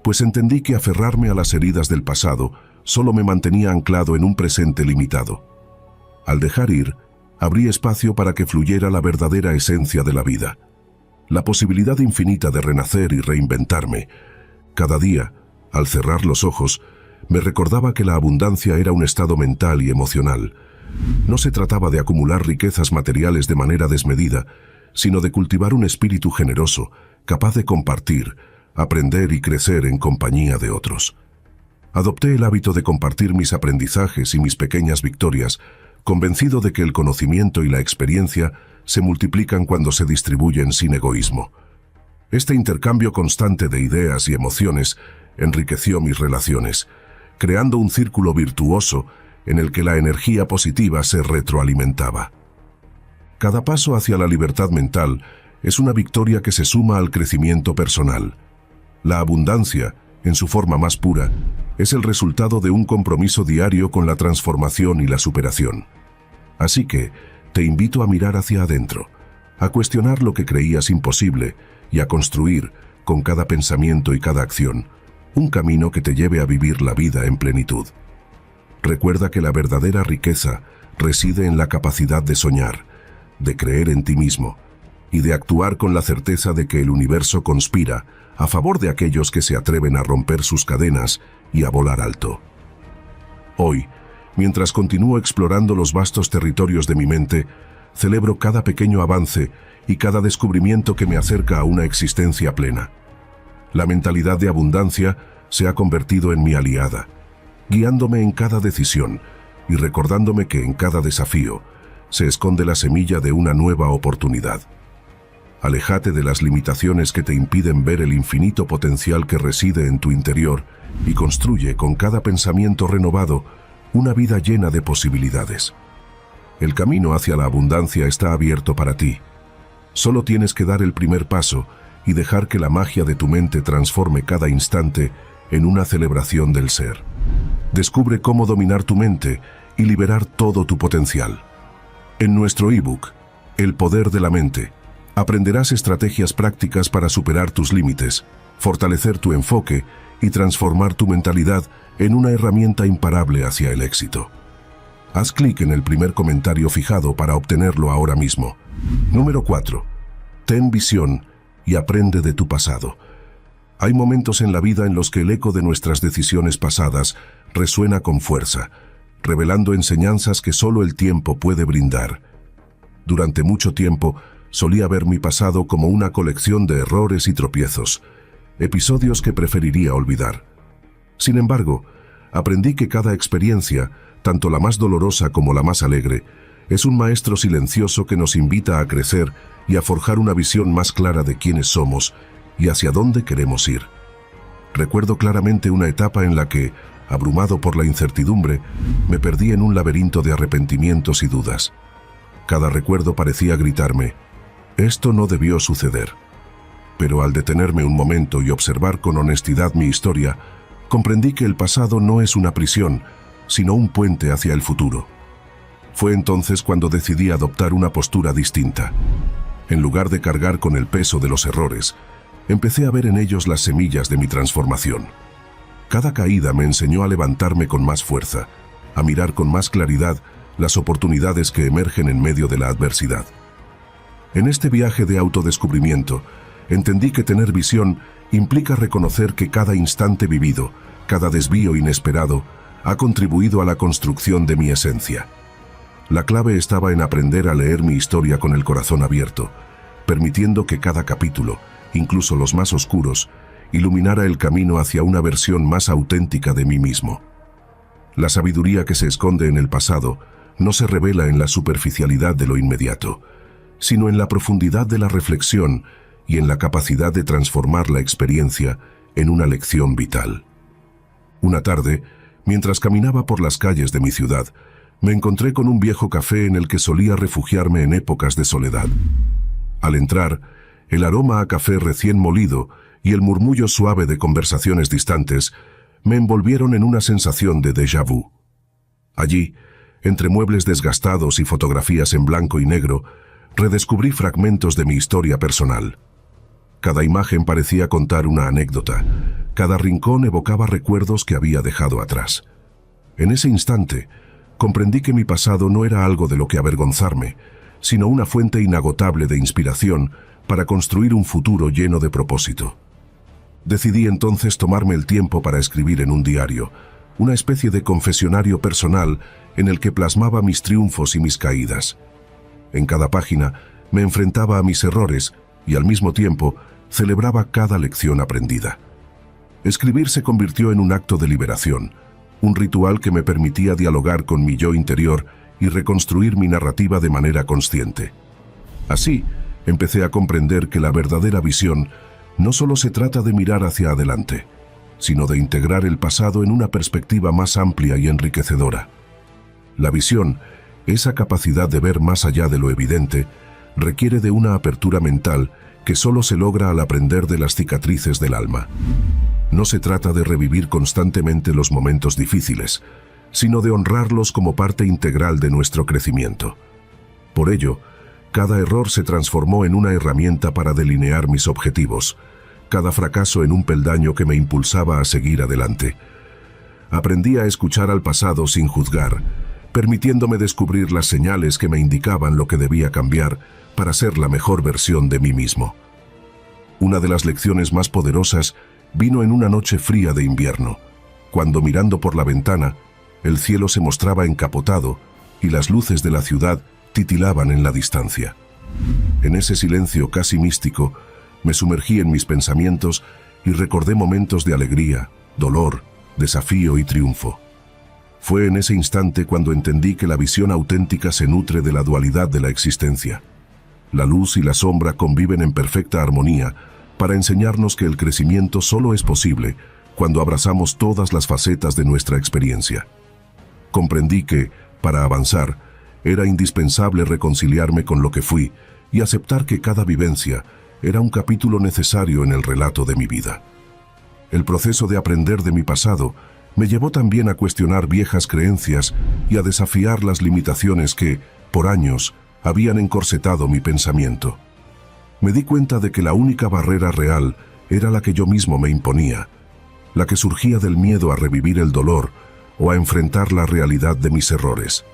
pues entendí que aferrarme a las heridas del pasado solo me mantenía anclado en un presente limitado. Al dejar ir, abrí espacio para que fluyera la verdadera esencia de la vida, la posibilidad infinita de renacer y reinventarme. Cada día, al cerrar los ojos, me recordaba que la abundancia era un estado mental y emocional. No se trataba de acumular riquezas materiales de manera desmedida, sino de cultivar un espíritu generoso, capaz de compartir, aprender y crecer en compañía de otros. Adopté el hábito de compartir mis aprendizajes y mis pequeñas victorias, convencido de que el conocimiento y la experiencia se multiplican cuando se distribuyen sin egoísmo. Este intercambio constante de ideas y emociones enriqueció mis relaciones, creando un círculo virtuoso en el que la energía positiva se retroalimentaba. Cada paso hacia la libertad mental es una victoria que se suma al crecimiento personal. La abundancia, en su forma más pura, es el resultado de un compromiso diario con la transformación y la superación. Así que, te invito a mirar hacia adentro, a cuestionar lo que creías imposible y a construir, con cada pensamiento y cada acción, un camino que te lleve a vivir la vida en plenitud. Recuerda que la verdadera riqueza reside en la capacidad de soñar, de creer en ti mismo y de actuar con la certeza de que el universo conspira a favor de aquellos que se atreven a romper sus cadenas y a volar alto. Hoy, mientras continúo explorando los vastos territorios de mi mente, celebro cada pequeño avance y cada descubrimiento que me acerca a una existencia plena. La mentalidad de abundancia se ha convertido en mi aliada, guiándome en cada decisión y recordándome que en cada desafío se esconde la semilla de una nueva oportunidad. Aléjate de las limitaciones que te impiden ver el infinito potencial que reside en tu interior y construye con cada pensamiento renovado una vida llena de posibilidades. El camino hacia la abundancia está abierto para ti. Solo tienes que dar el primer paso y dejar que la magia de tu mente transforme cada instante en una celebración del ser. Descubre cómo dominar tu mente y liberar todo tu potencial. En nuestro ebook, El poder de la mente, aprenderás estrategias prácticas para superar tus límites, fortalecer tu enfoque y transformar tu mentalidad en una herramienta imparable hacia el éxito. Haz clic en el primer comentario fijado para obtenerlo ahora mismo. Número 4. Ten visión y aprende de tu pasado. Hay momentos en la vida en los que el eco de nuestras decisiones pasadas resuena con fuerza, revelando enseñanzas que solo el tiempo puede brindar. Durante mucho tiempo, solía ver mi pasado como una colección de errores y tropiezos, episodios que preferiría olvidar. Sin embargo, aprendí que cada experiencia, tanto la más dolorosa como la más alegre, es un maestro silencioso que nos invita a crecer y a forjar una visión más clara de quiénes somos y hacia dónde queremos ir. Recuerdo claramente una etapa en la que, abrumado por la incertidumbre, me perdí en un laberinto de arrepentimientos y dudas. Cada recuerdo parecía gritarme: esto no debió suceder. Pero al detenerme un momento y observar con honestidad mi historia, comprendí que el pasado no es una prisión, sino un puente hacia el futuro. Fue entonces cuando decidí adoptar una postura distinta. En lugar de cargar con el peso de los errores, empecé a ver en ellos las semillas de mi transformación. Cada caída me enseñó a levantarme con más fuerza, a mirar con más claridad las oportunidades que emergen en medio de la adversidad. En este viaje de autodescubrimiento, entendí que tener visión implica reconocer que cada instante vivido, cada desvío inesperado, ha contribuido a la construcción de mi esencia. La clave estaba en aprender a leer mi historia con el corazón abierto, permitiendo que cada capítulo, incluso los más oscuros, iluminara el camino hacia una versión más auténtica de mí mismo. La sabiduría que se esconde en el pasado no se revela en la superficialidad de lo inmediato, sino en la profundidad de la reflexión y en la capacidad de transformar la experiencia en una lección vital. Una tarde, mientras caminaba por las calles de mi ciudad, me encontré con un viejo café en el que solía refugiarme en épocas de soledad. Al entrar, el aroma a café recién molido y el murmullo suave de conversaciones distantes me envolvieron en una sensación de déjà vu. Allí, entre muebles desgastados y fotografías en blanco y negro, redescubrí fragmentos de mi historia personal. Cada imagen parecía contar una anécdota, cada rincón evocaba recuerdos que había dejado atrás. En ese instante, comprendí que mi pasado no era algo de lo que avergonzarme, sino una fuente inagotable de inspiración para construir un futuro lleno de propósito. Decidí entonces tomarme el tiempo para escribir en un diario, una especie de confesionario personal en el que plasmaba mis triunfos y mis caídas. En cada página me enfrentaba a mis errores y al mismo tiempo celebraba cada lección aprendida. Escribir se convirtió en un acto de liberación, un ritual que me permitía dialogar con mi yo interior y reconstruir mi narrativa de manera consciente. Así, empecé a comprender que la verdadera visión no solo se trata de mirar hacia adelante, sino de integrar el pasado en una perspectiva más amplia y enriquecedora. La visión, esa capacidad de ver más allá de lo evidente, requiere de una apertura mental que solo se logra al aprender de las cicatrices del alma. No se trata de revivir constantemente los momentos difíciles, sino de honrarlos como parte integral de nuestro crecimiento. Por ello, cada error se transformó en una herramienta para delinear mis objetivos, cada fracaso en un peldaño que me impulsaba a seguir adelante. Aprendí a escuchar al pasado sin juzgar, permitiéndome descubrir las señales que me indicaban lo que debía cambiar para ser la mejor versión de mí mismo. Una de las lecciones más poderosas vino en una noche fría de invierno, cuando mirando por la ventana, el cielo se mostraba encapotado y las luces de la ciudad titilaban en la distancia. En ese silencio casi místico, me sumergí en mis pensamientos y recordé momentos de alegría, dolor, desafío y triunfo. Fue en ese instante cuando entendí que la visión auténtica se nutre de la dualidad de la existencia. La luz y la sombra conviven en perfecta armonía para enseñarnos que el crecimiento solo es posible cuando abrazamos todas las facetas de nuestra experiencia. Comprendí que, para avanzar, era indispensable reconciliarme con lo que fui y aceptar que cada vivencia era un capítulo necesario en el relato de mi vida. El proceso de aprender de mi pasado me llevó también a cuestionar viejas creencias y a desafiar las limitaciones que, por años, habían encorsetado mi pensamiento. Me di cuenta de que la única barrera real era la que yo mismo me imponía, la que surgía del miedo a revivir el dolor o a enfrentar la realidad de mis errores.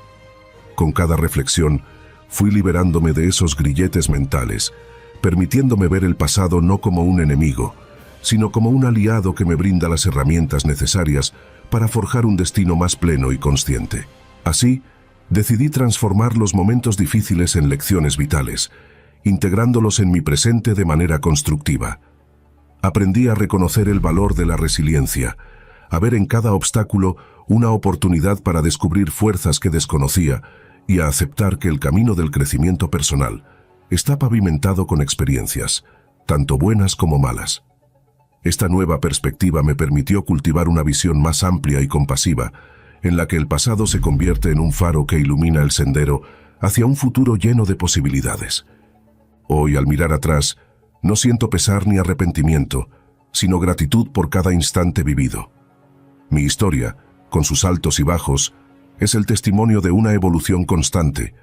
Con cada reflexión, fui liberándome de esos grilletes mentales, permitiéndome ver el pasado no como un enemigo, sino como un aliado que me brinda las herramientas necesarias para forjar un destino más pleno y consciente. Así, decidí transformar los momentos difíciles en lecciones vitales, integrándolos en mi presente de manera constructiva. Aprendí a reconocer el valor de la resiliencia, a ver en cada obstáculo una oportunidad para descubrir fuerzas que desconocía y a aceptar que el camino del crecimiento personal está pavimentado con experiencias, tanto buenas como malas. Esta nueva perspectiva me permitió cultivar una visión más amplia y compasiva, en la que el pasado se convierte en un faro que ilumina el sendero hacia un futuro lleno de posibilidades. Hoy, al mirar atrás, no siento pesar ni arrepentimiento, sino gratitud por cada instante vivido. Mi historia, con sus altos y bajos, es el testimonio de una evolución constante,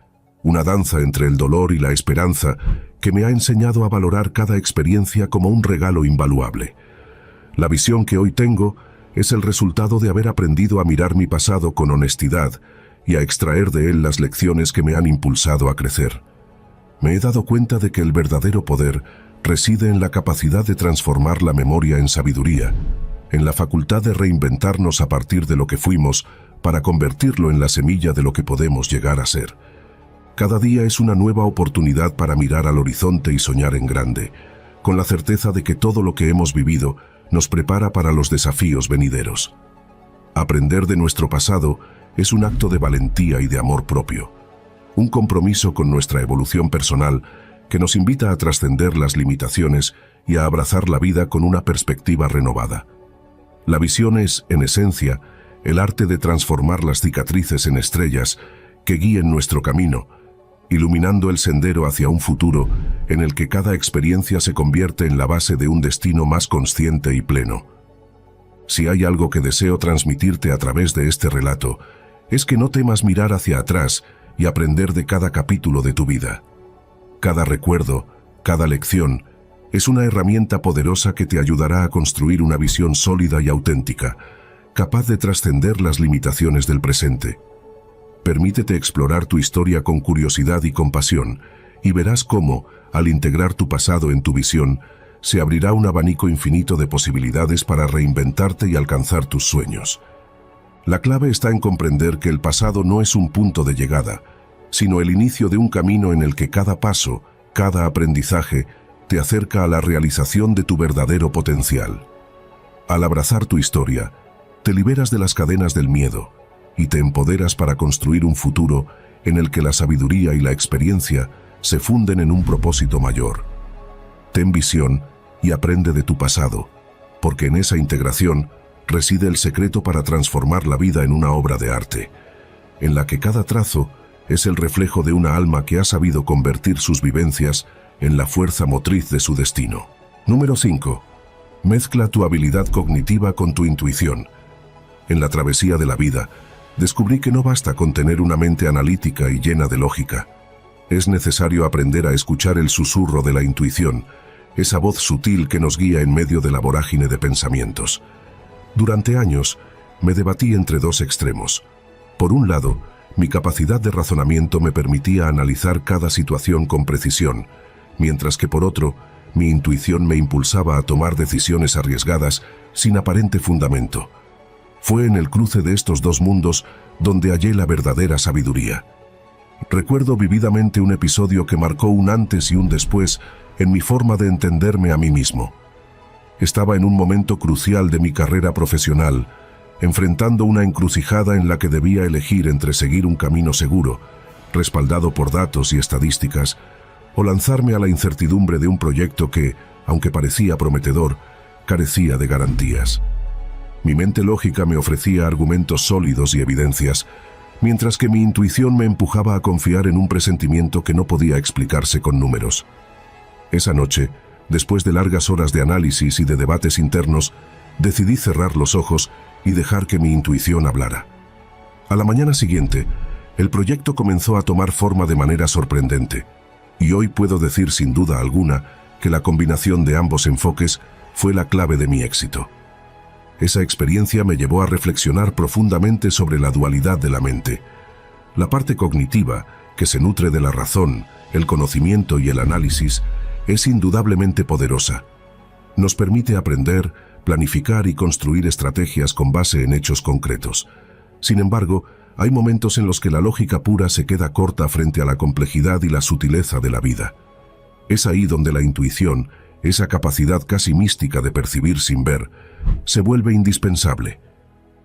una danza entre el dolor y la esperanza que me ha enseñado a valorar cada experiencia como un regalo invaluable. La visión que hoy tengo es el resultado de haber aprendido a mirar mi pasado con honestidad y a extraer de él las lecciones que me han impulsado a crecer. Me he dado cuenta de que el verdadero poder reside en la capacidad de transformar la memoria en sabiduría, en la facultad de reinventarnos a partir de lo que fuimos para convertirlo en la semilla de lo que podemos llegar a ser. Cada día es una nueva oportunidad para mirar al horizonte y soñar en grande, con la certeza de que todo lo que hemos vivido nos prepara para los desafíos venideros. Aprender de nuestro pasado es un acto de valentía y de amor propio, un compromiso con nuestra evolución personal que nos invita a trascender las limitaciones y a abrazar la vida con una perspectiva renovada. La visión es, en esencia, el arte de transformar las cicatrices en estrellas que guíen nuestro camino, iluminando el sendero hacia un futuro en el que cada experiencia se convierte en la base de un destino más consciente y pleno. Si hay algo que deseo transmitirte a través de este relato, es que no temas mirar hacia atrás y aprender de cada capítulo de tu vida. Cada recuerdo, cada lección, es una herramienta poderosa que te ayudará a construir una visión sólida y auténtica, capaz de trascender las limitaciones del presente. Permítete explorar tu historia con curiosidad y compasión, y verás cómo, al integrar tu pasado en tu visión, se abrirá un abanico infinito de posibilidades para reinventarte y alcanzar tus sueños. La clave está en comprender que el pasado no es un punto de llegada, sino el inicio de un camino en el que cada paso, cada aprendizaje, te acerca a la realización de tu verdadero potencial. Al abrazar tu historia, te liberas de las cadenas del miedo y te empoderas para construir un futuro en el que la sabiduría y la experiencia se funden en un propósito mayor. Ten visión y aprende de tu pasado, porque en esa integración reside el secreto para transformar la vida en una obra de arte, en la que cada trazo es el reflejo de una alma que ha sabido convertir sus vivencias en la fuerza motriz de su destino. Número 5. Mezcla tu habilidad cognitiva con tu intuición. En la travesía de la vida, descubrí que no basta con tener una mente analítica y llena de lógica. Es necesario aprender a escuchar el susurro de la intuición, esa voz sutil que nos guía en medio de la vorágine de pensamientos. Durante años, me debatí entre dos extremos. Por un lado, mi capacidad de razonamiento me permitía analizar cada situación con precisión, mientras que por otro, mi intuición me impulsaba a tomar decisiones arriesgadas sin aparente fundamento. Fue en el cruce de estos dos mundos donde hallé la verdadera sabiduría. Recuerdo vividamente un episodio que marcó un antes y un después en mi forma de entenderme a mí mismo. Estaba en un momento crucial de mi carrera profesional, enfrentando una encrucijada en la que debía elegir entre seguir un camino seguro, respaldado por datos y estadísticas, o lanzarme a la incertidumbre de un proyecto que, aunque parecía prometedor, carecía de garantías. Mi mente lógica me ofrecía argumentos sólidos y evidencias, mientras que mi intuición me empujaba a confiar en un presentimiento que no podía explicarse con números. Esa noche, después de largas horas de análisis y de debates internos, decidí cerrar los ojos y dejar que mi intuición hablara. A la mañana siguiente, el proyecto comenzó a tomar forma de manera sorprendente, y hoy puedo decir sin duda alguna que la combinación de ambos enfoques fue la clave de mi éxito. Esa experiencia me llevó a reflexionar profundamente sobre la dualidad de la mente. La parte cognitiva, que se nutre de la razón, el conocimiento y el análisis, es indudablemente poderosa. Nos permite aprender, planificar y construir estrategias con base en hechos concretos. Sin embargo, hay momentos en los que la lógica pura se queda corta frente a la complejidad y la sutileza de la vida. Es ahí donde la intuición, esa capacidad casi mística de percibir sin ver, se vuelve indispensable.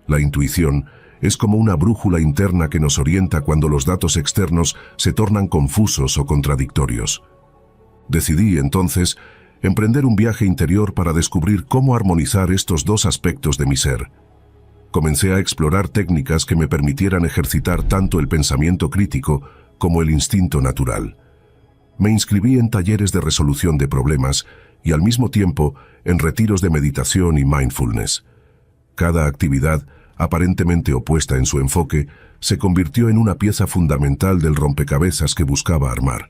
La intuición es como una brújula interna que nos orienta cuando los datos externos se tornan confusos o contradictorios. Decidí, entonces, emprender un viaje interior para descubrir cómo armonizar estos dos aspectos de mi ser. Comencé a explorar técnicas que me permitieran ejercitar tanto el pensamiento crítico como el instinto natural. Me inscribí en talleres de resolución de problemas y al mismo tiempo en retiros de meditación y mindfulness. Cada actividad, aparentemente opuesta en su enfoque, se convirtió en una pieza fundamental del rompecabezas que buscaba armar.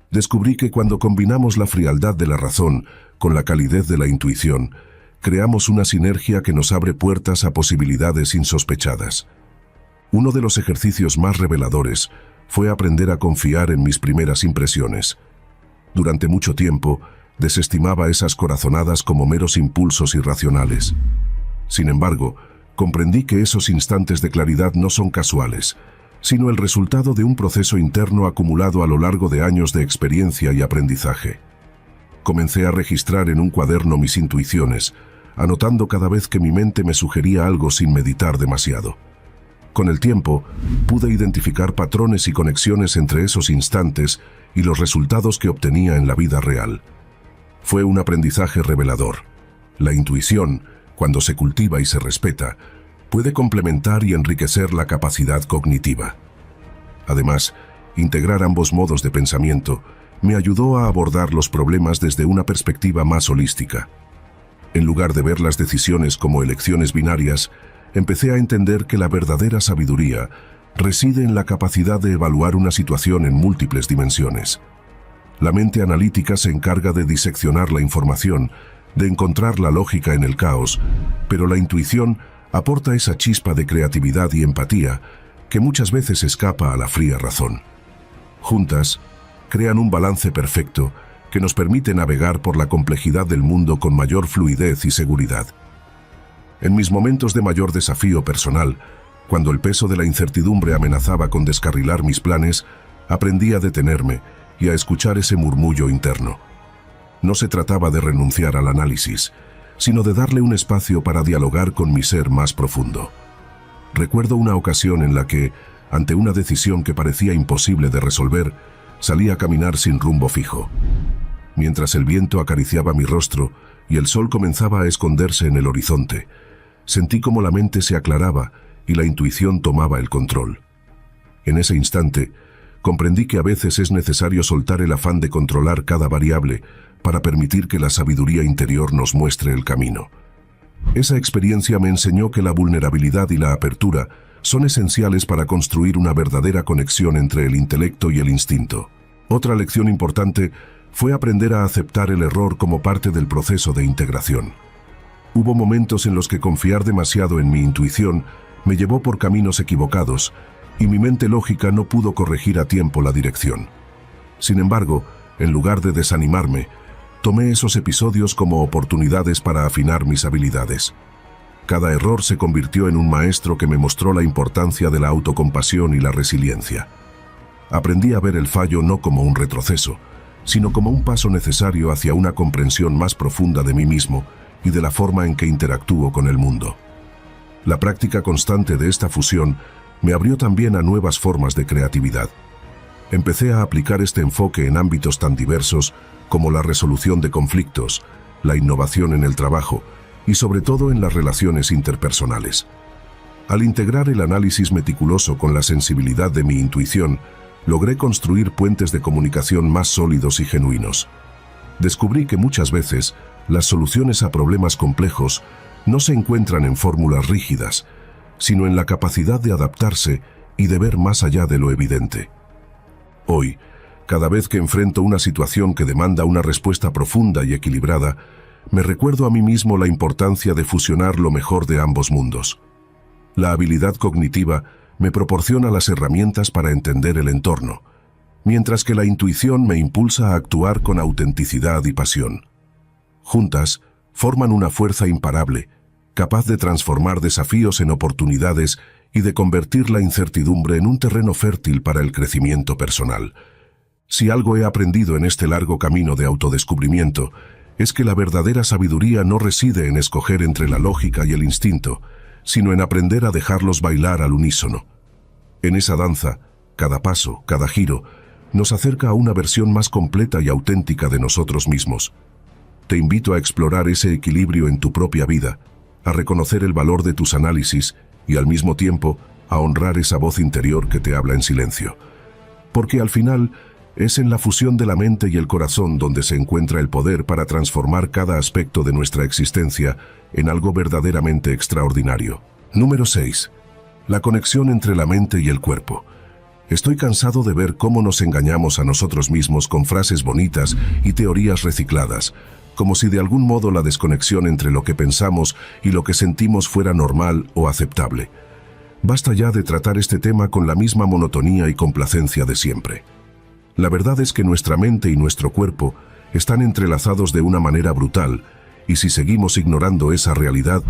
Descubrí que cuando combinamos la frialdad de la razón con la calidez de la intuición, creamos una sinergia que nos abre puertas a posibilidades insospechadas. Uno de los ejercicios más reveladores fue aprender a confiar en mis primeras impresiones. Durante mucho tiempo, desestimaba esas corazonadas como meros impulsos irracionales. Sin embargo, comprendí que esos instantes de claridad no son casuales, sino el resultado de un proceso interno acumulado a lo largo de años de experiencia y aprendizaje. Comencé a registrar en un cuaderno mis intuiciones, anotando cada vez que mi mente me sugería algo sin meditar demasiado. Con el tiempo, pude identificar patrones y conexiones entre esos instantes y los resultados que obtenía en la vida real. Fue un aprendizaje revelador. La intuición, cuando se cultiva y se respeta, puede complementar y enriquecer la capacidad cognitiva. Además, integrar ambos modos de pensamiento me ayudó a abordar los problemas desde una perspectiva más holística. En lugar de ver las decisiones como elecciones binarias, empecé a entender que la verdadera sabiduría reside en la capacidad de evaluar una situación en múltiples dimensiones. La mente analítica se encarga de diseccionar la información, de encontrar la lógica en el caos, pero la intuición aporta esa chispa de creatividad y empatía que muchas veces escapa a la fría razón. Juntas, crean un balance perfecto que nos permite navegar por la complejidad del mundo con mayor fluidez y seguridad. En mis momentos de mayor desafío personal, cuando el peso de la incertidumbre amenazaba con descarrilar mis planes, aprendí a detenerme y a escuchar ese murmullo interno. No se trataba de renunciar al análisis, sino de darle un espacio para dialogar con mi ser más profundo. Recuerdo una ocasión en la que, ante una decisión que parecía imposible de resolver, salí a caminar sin rumbo fijo. Mientras el viento acariciaba mi rostro y el sol comenzaba a esconderse en el horizonte, sentí como la mente se aclaraba y la intuición tomaba el control. En ese instante, comprendí que a veces es necesario soltar el afán de controlar cada variable para permitir que la sabiduría interior nos muestre el camino. Esa experiencia me enseñó que la vulnerabilidad y la apertura son esenciales para construir una verdadera conexión entre el intelecto y el instinto. Otra lección importante fue aprender a aceptar el error como parte del proceso de integración. Hubo momentos en los que confiar demasiado en mi intuición me llevó por caminos equivocados y mi mente lógica no pudo corregir a tiempo la dirección. Sin embargo, en lugar de desanimarme, tomé esos episodios como oportunidades para afinar mis habilidades. Cada error se convirtió en un maestro que me mostró la importancia de la autocompasión y la resiliencia. Aprendí a ver el fallo no como un retroceso, sino como un paso necesario hacia una comprensión más profunda de mí mismo y de la forma en que interactúo con el mundo. La práctica constante de esta fusión me abrió también a nuevas formas de creatividad. Empecé a aplicar este enfoque en ámbitos tan diversos como la resolución de conflictos, la innovación en el trabajo y sobre todo en las relaciones interpersonales. Al integrar el análisis meticuloso con la sensibilidad de mi intuición, logré construir puentes de comunicación más sólidos y genuinos. Descubrí que muchas veces las soluciones a problemas complejos no se encuentran en fórmulas rígidas, sino en la capacidad de adaptarse y de ver más allá de lo evidente. Hoy, cada vez que enfrento una situación que demanda una respuesta profunda y equilibrada, me recuerdo a mí mismo la importancia de fusionar lo mejor de ambos mundos. La habilidad cognitiva me proporciona las herramientas para entender el entorno, mientras que la intuición me impulsa a actuar con autenticidad y pasión. Juntas, forman una fuerza imparable, capaz de transformar desafíos en oportunidades y de convertir la incertidumbre en un terreno fértil para el crecimiento personal. Si algo he aprendido en este largo camino de autodescubrimiento, es que la verdadera sabiduría no reside en escoger entre la lógica y el instinto, sino en aprender a dejarlos bailar al unísono. En esa danza, cada paso, cada giro, nos acerca a una versión más completa y auténtica de nosotros mismos. Te invito a explorar ese equilibrio en tu propia vida, a reconocer el valor de tus análisis y al mismo tiempo a honrar esa voz interior que te habla en silencio. Porque al final es en la fusión de la mente y el corazón donde se encuentra el poder para transformar cada aspecto de nuestra existencia en algo verdaderamente extraordinario. Número 6. La conexión entre la mente y el cuerpo. Estoy cansado de ver cómo nos engañamos a nosotros mismos con frases bonitas y teorías recicladas, como si de algún modo la desconexión entre lo que pensamos y lo que sentimos fuera normal o aceptable. Basta ya de tratar este tema con la misma monotonía y complacencia de siempre. La verdad es que nuestra mente y nuestro cuerpo están entrelazados de una manera brutal, y si seguimos ignorando esa realidad,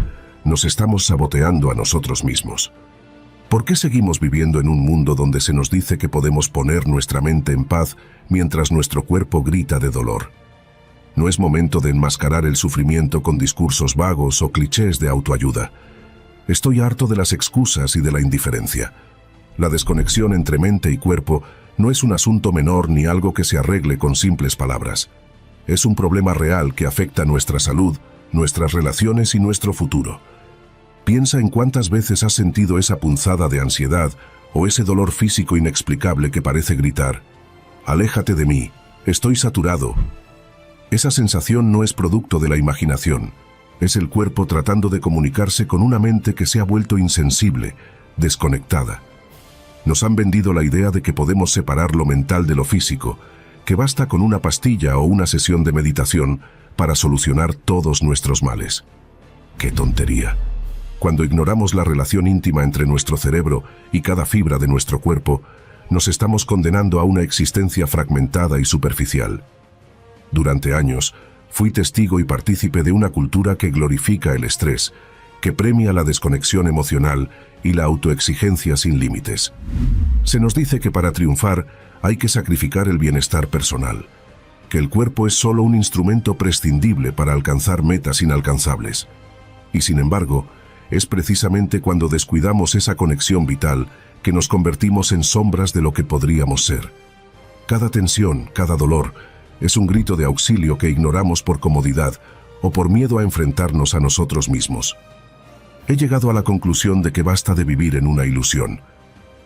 nos estamos saboteando a nosotros mismos. ¿Por qué seguimos viviendo en un mundo donde se nos dice que podemos poner nuestra mente en paz mientras nuestro cuerpo grita de dolor? No es momento de enmascarar el sufrimiento con discursos vagos o clichés de autoayuda. Estoy harto de las excusas y de la indiferencia. La desconexión entre mente y cuerpo no es un asunto menor ni algo que se arregle con simples palabras. Es un problema real que afecta nuestra salud, nuestras relaciones y nuestro futuro. Piensa en cuántas veces has sentido esa punzada de ansiedad o ese dolor físico inexplicable que parece gritar: «Aléjate de mí, estoy saturado». Esa sensación no es producto de la imaginación, es el cuerpo tratando de comunicarse con una mente que se ha vuelto insensible, desconectada. Nos han vendido la idea de que podemos separar lo mental de lo físico, que basta con una pastilla o una sesión de meditación para solucionar todos nuestros males. ¡Qué tontería! Cuando ignoramos la relación íntima entre nuestro cerebro y cada fibra de nuestro cuerpo, nos estamos condenando a una existencia fragmentada y superficial. Durante años, fui testigo y partícipe de una cultura que glorifica el estrés, que premia la desconexión emocional y la autoexigencia sin límites. Se nos dice que para triunfar hay que sacrificar el bienestar personal, que el cuerpo es solo un instrumento prescindible para alcanzar metas inalcanzables. Y sin embargo, es precisamente cuando descuidamos esa conexión vital que nos convertimos en sombras de lo que podríamos ser. Cada tensión, cada dolor, es un grito de auxilio que ignoramos por comodidad o por miedo a enfrentarnos a nosotros mismos. He llegado a la conclusión de que basta de vivir en una ilusión.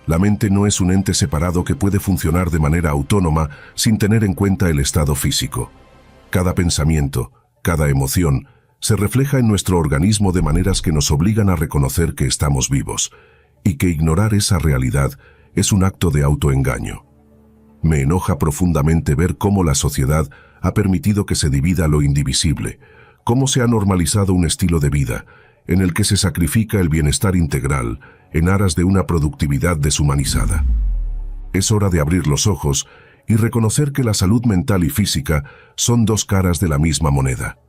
La mente no es un ente separado que puede funcionar de manera autónoma sin tener en cuenta el estado físico. Cada pensamiento, cada emoción, se refleja en nuestro organismo de maneras que nos obligan a reconocer que estamos vivos, y que ignorar esa realidad es un acto de autoengaño. Me enoja profundamente ver cómo la sociedad ha permitido que se divida lo indivisible, cómo se ha normalizado un estilo de vida en el que se sacrifica el bienestar integral en aras de una productividad deshumanizada. Es hora de abrir los ojos y reconocer que la salud mental y física son dos caras de la misma moneda.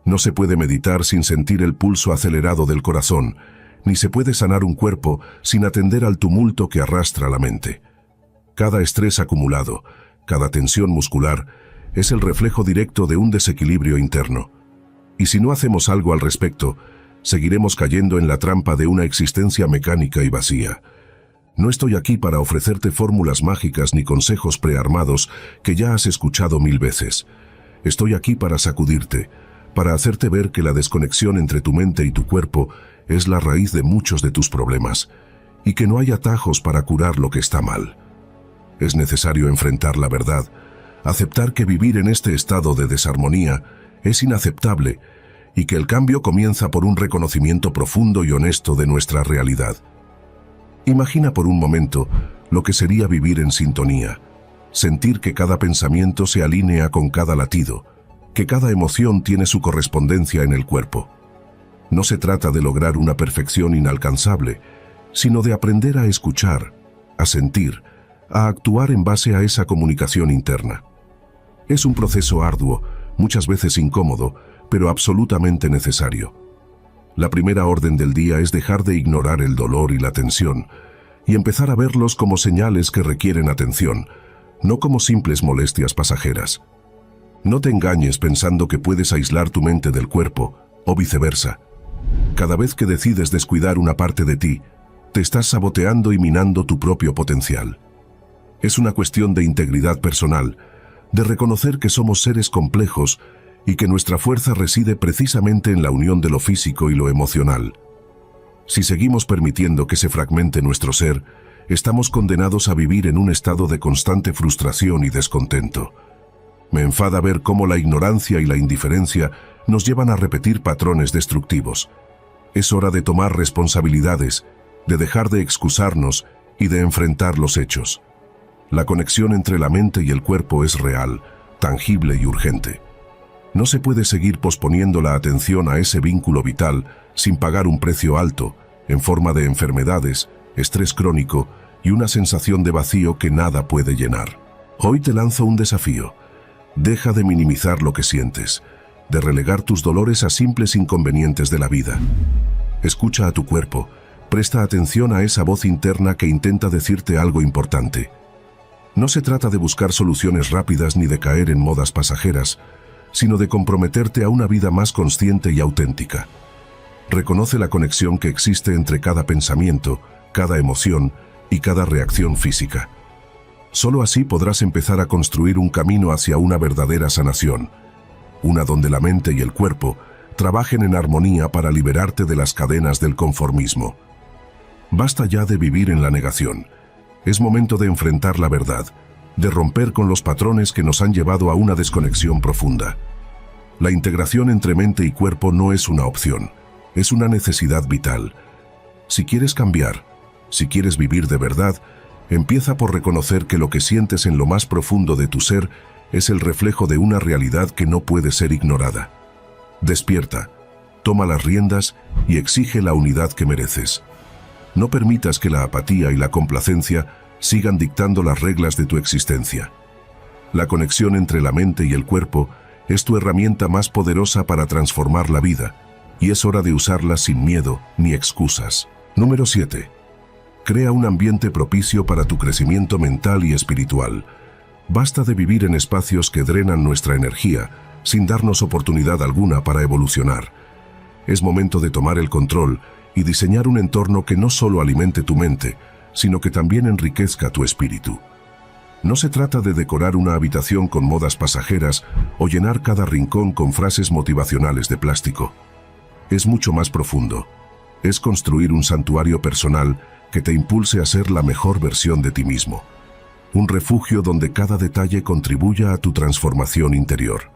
No se puede meditar sin sentir el pulso acelerado del corazón, ni se puede sanar un cuerpo sin atender al tumulto que arrastra la mente. Cada estrés acumulado, cada tensión muscular, es el reflejo directo de un desequilibrio interno. Y si no hacemos algo al respecto, seguiremos cayendo en la trampa de una existencia mecánica y vacía. No estoy aquí para ofrecerte fórmulas mágicas ni consejos prearmados que ya has escuchado 1000 veces. Estoy aquí para sacudirte, para hacerte ver que la desconexión entre tu mente y tu cuerpo es la raíz de muchos de tus problemas, y que no hay atajos para curar lo que está mal. Es necesario enfrentar la verdad, aceptar que vivir en este estado de desarmonía es inaceptable y que el cambio comienza por un reconocimiento profundo y honesto de nuestra realidad. Imagina por un momento lo que sería vivir en sintonía, sentir que cada pensamiento se alinea con cada latido, que cada emoción tiene su correspondencia en el cuerpo. No se trata de lograr una perfección inalcanzable, sino de aprender a escuchar, a sentir, a actuar en base a esa comunicación interna. Es un proceso arduo, muchas veces incómodo, pero absolutamente necesario. La primera orden del día es dejar de ignorar el dolor y la tensión, y empezar a verlos como señales que requieren atención, no como simples molestias pasajeras. No te engañes pensando que puedes aislar tu mente del cuerpo, o viceversa. Cada vez que decides descuidar una parte de ti, te estás saboteando y minando tu propio potencial. Es una cuestión de integridad personal, de reconocer que somos seres complejos y que nuestra fuerza reside precisamente en la unión de lo físico y lo emocional. Si seguimos permitiendo que se fragmente nuestro ser, estamos condenados a vivir en un estado de constante frustración y descontento. Me enfada ver cómo la ignorancia y la indiferencia nos llevan a repetir patrones destructivos. Es hora de tomar responsabilidades, de dejar de excusarnos y de enfrentar los hechos. La conexión entre la mente y el cuerpo es real, tangible y urgente. No se puede seguir posponiendo la atención a ese vínculo vital sin pagar un precio alto, en forma de enfermedades, estrés crónico y una sensación de vacío que nada puede llenar. Hoy te lanzo un desafío. Deja de minimizar lo que sientes, de relegar tus dolores a simples inconvenientes de la vida. Escucha a tu cuerpo, presta atención a esa voz interna que intenta decirte algo importante. No se trata de buscar soluciones rápidas ni de caer en modas pasajeras, sino de comprometerte a una vida más consciente y auténtica. Reconoce la conexión que existe entre cada pensamiento, cada emoción y cada reacción física. Solo así podrás empezar a construir un camino hacia una verdadera sanación, una donde la mente y el cuerpo trabajen en armonía para liberarte de las cadenas del conformismo. Basta ya de vivir en la negación. Es momento de enfrentar la verdad, de romper con los patrones que nos han llevado a una desconexión profunda. La integración entre mente y cuerpo no es una opción, es una necesidad vital. Si quieres cambiar, si quieres vivir de verdad, empieza por reconocer que lo que sientes en lo más profundo de tu ser es el reflejo de una realidad que no puede ser ignorada. Despierta, toma las riendas y exige la unidad que mereces. No permitas que la apatía y la complacencia sigan dictando las reglas de tu existencia. La conexión entre la mente y el cuerpo es tu herramienta más poderosa para transformar la vida, y es hora de usarla sin miedo ni excusas. Número 7. Crea un ambiente propicio para tu crecimiento mental y espiritual. Basta de vivir en espacios que drenan nuestra energía, sin darnos oportunidad alguna para evolucionar. Es momento de tomar el control y diseñar un entorno que no solo alimente tu mente, sino que también enriquezca tu espíritu. No se trata de decorar una habitación con modas pasajeras o llenar cada rincón con frases motivacionales de plástico. Es mucho más profundo. Es construir un santuario personal que te impulse a ser la mejor versión de ti mismo. Un refugio donde cada detalle contribuya a tu transformación interior.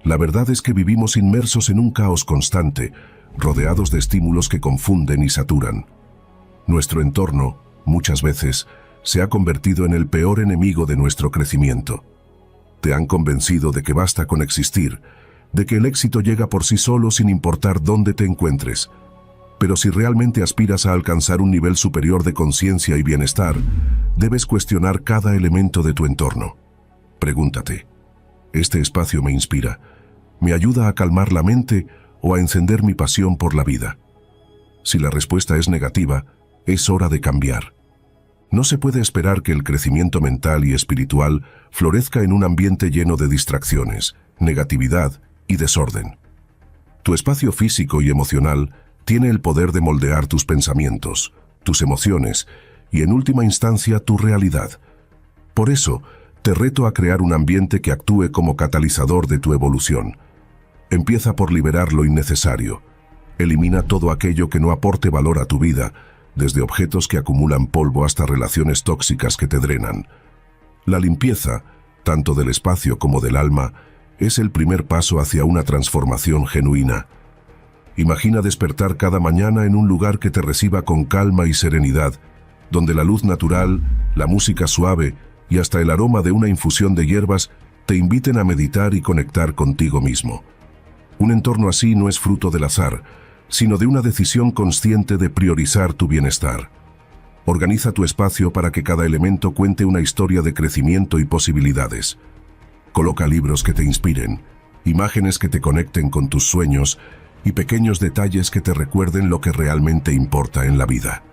La verdad es que vivimos inmersos en un caos constante, rodeados de estímulos que confunden y saturan. Nuestro entorno, muchas veces, se ha convertido en el peor enemigo de nuestro crecimiento. Te han convencido de que basta con existir, de que el éxito llega por sí solo sin importar dónde te encuentres. Pero si realmente aspiras a alcanzar un nivel superior de conciencia y bienestar, debes cuestionar cada elemento de tu entorno. Pregúntate, ¿este espacio me inspira? ¿Me ayuda a calmar la mente o a encender mi pasión por la vida? Si la respuesta es negativa, es hora de cambiar. No se puede esperar que el crecimiento mental y espiritual florezca en un ambiente lleno de distracciones, negatividad y desorden. Tu espacio físico y emocional tiene el poder de moldear tus pensamientos, tus emociones y en última instancia tu realidad. Por eso, te reto a crear un ambiente que actúe como catalizador de tu evolución. Empieza por liberar lo innecesario. Elimina todo aquello que no aporte valor a tu vida, desde objetos que acumulan polvo hasta relaciones tóxicas que te drenan. La limpieza, tanto del espacio como del alma, es el primer paso hacia una transformación genuina. Imagina despertar cada mañana en un lugar que te reciba con calma y serenidad, donde la luz natural, la música suave y hasta el aroma de una infusión de hierbas te inviten a meditar y conectar contigo mismo. Un entorno así no es fruto del azar, sino de una decisión consciente de priorizar tu bienestar. Organiza tu espacio para que cada elemento cuente una historia de crecimiento y posibilidades. Coloca libros que te inspiren, imágenes que te conecten con tus sueños y pequeños detalles que te recuerden lo que realmente importa en la vida.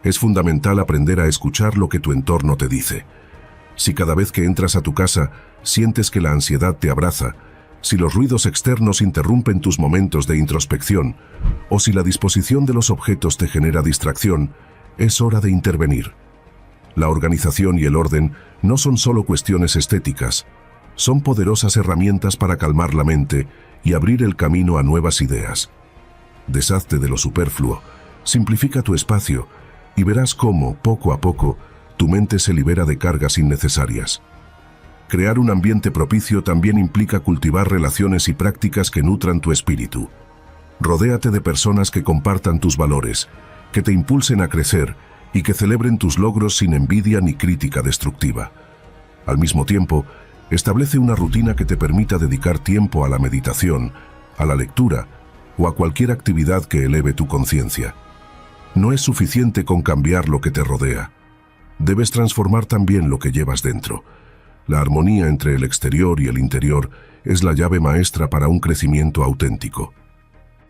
Es fundamental aprender a escuchar lo que tu entorno te dice. Si cada vez que entras a tu casa sientes que la ansiedad te abraza, si los ruidos externos interrumpen tus momentos de introspección, o si la disposición de los objetos te genera distracción, es hora de intervenir. La organización y el orden no son solo cuestiones estéticas, son poderosas herramientas para calmar la mente y abrir el camino a nuevas ideas. Deshazte de lo superfluo, simplifica tu espacio y verás cómo, poco a poco, tu mente se libera de cargas innecesarias. Crear un ambiente propicio también implica cultivar relaciones y prácticas que nutran tu espíritu. Rodéate de personas que compartan tus valores, que te impulsen a crecer y que celebren tus logros sin envidia ni crítica destructiva. Al mismo tiempo, establece una rutina que te permita dedicar tiempo a la meditación, a la lectura o a cualquier actividad que eleve tu conciencia. No es suficiente con cambiar lo que te rodea. Debes transformar también lo que llevas dentro. La armonía entre el exterior y el interior es la llave maestra para un crecimiento auténtico.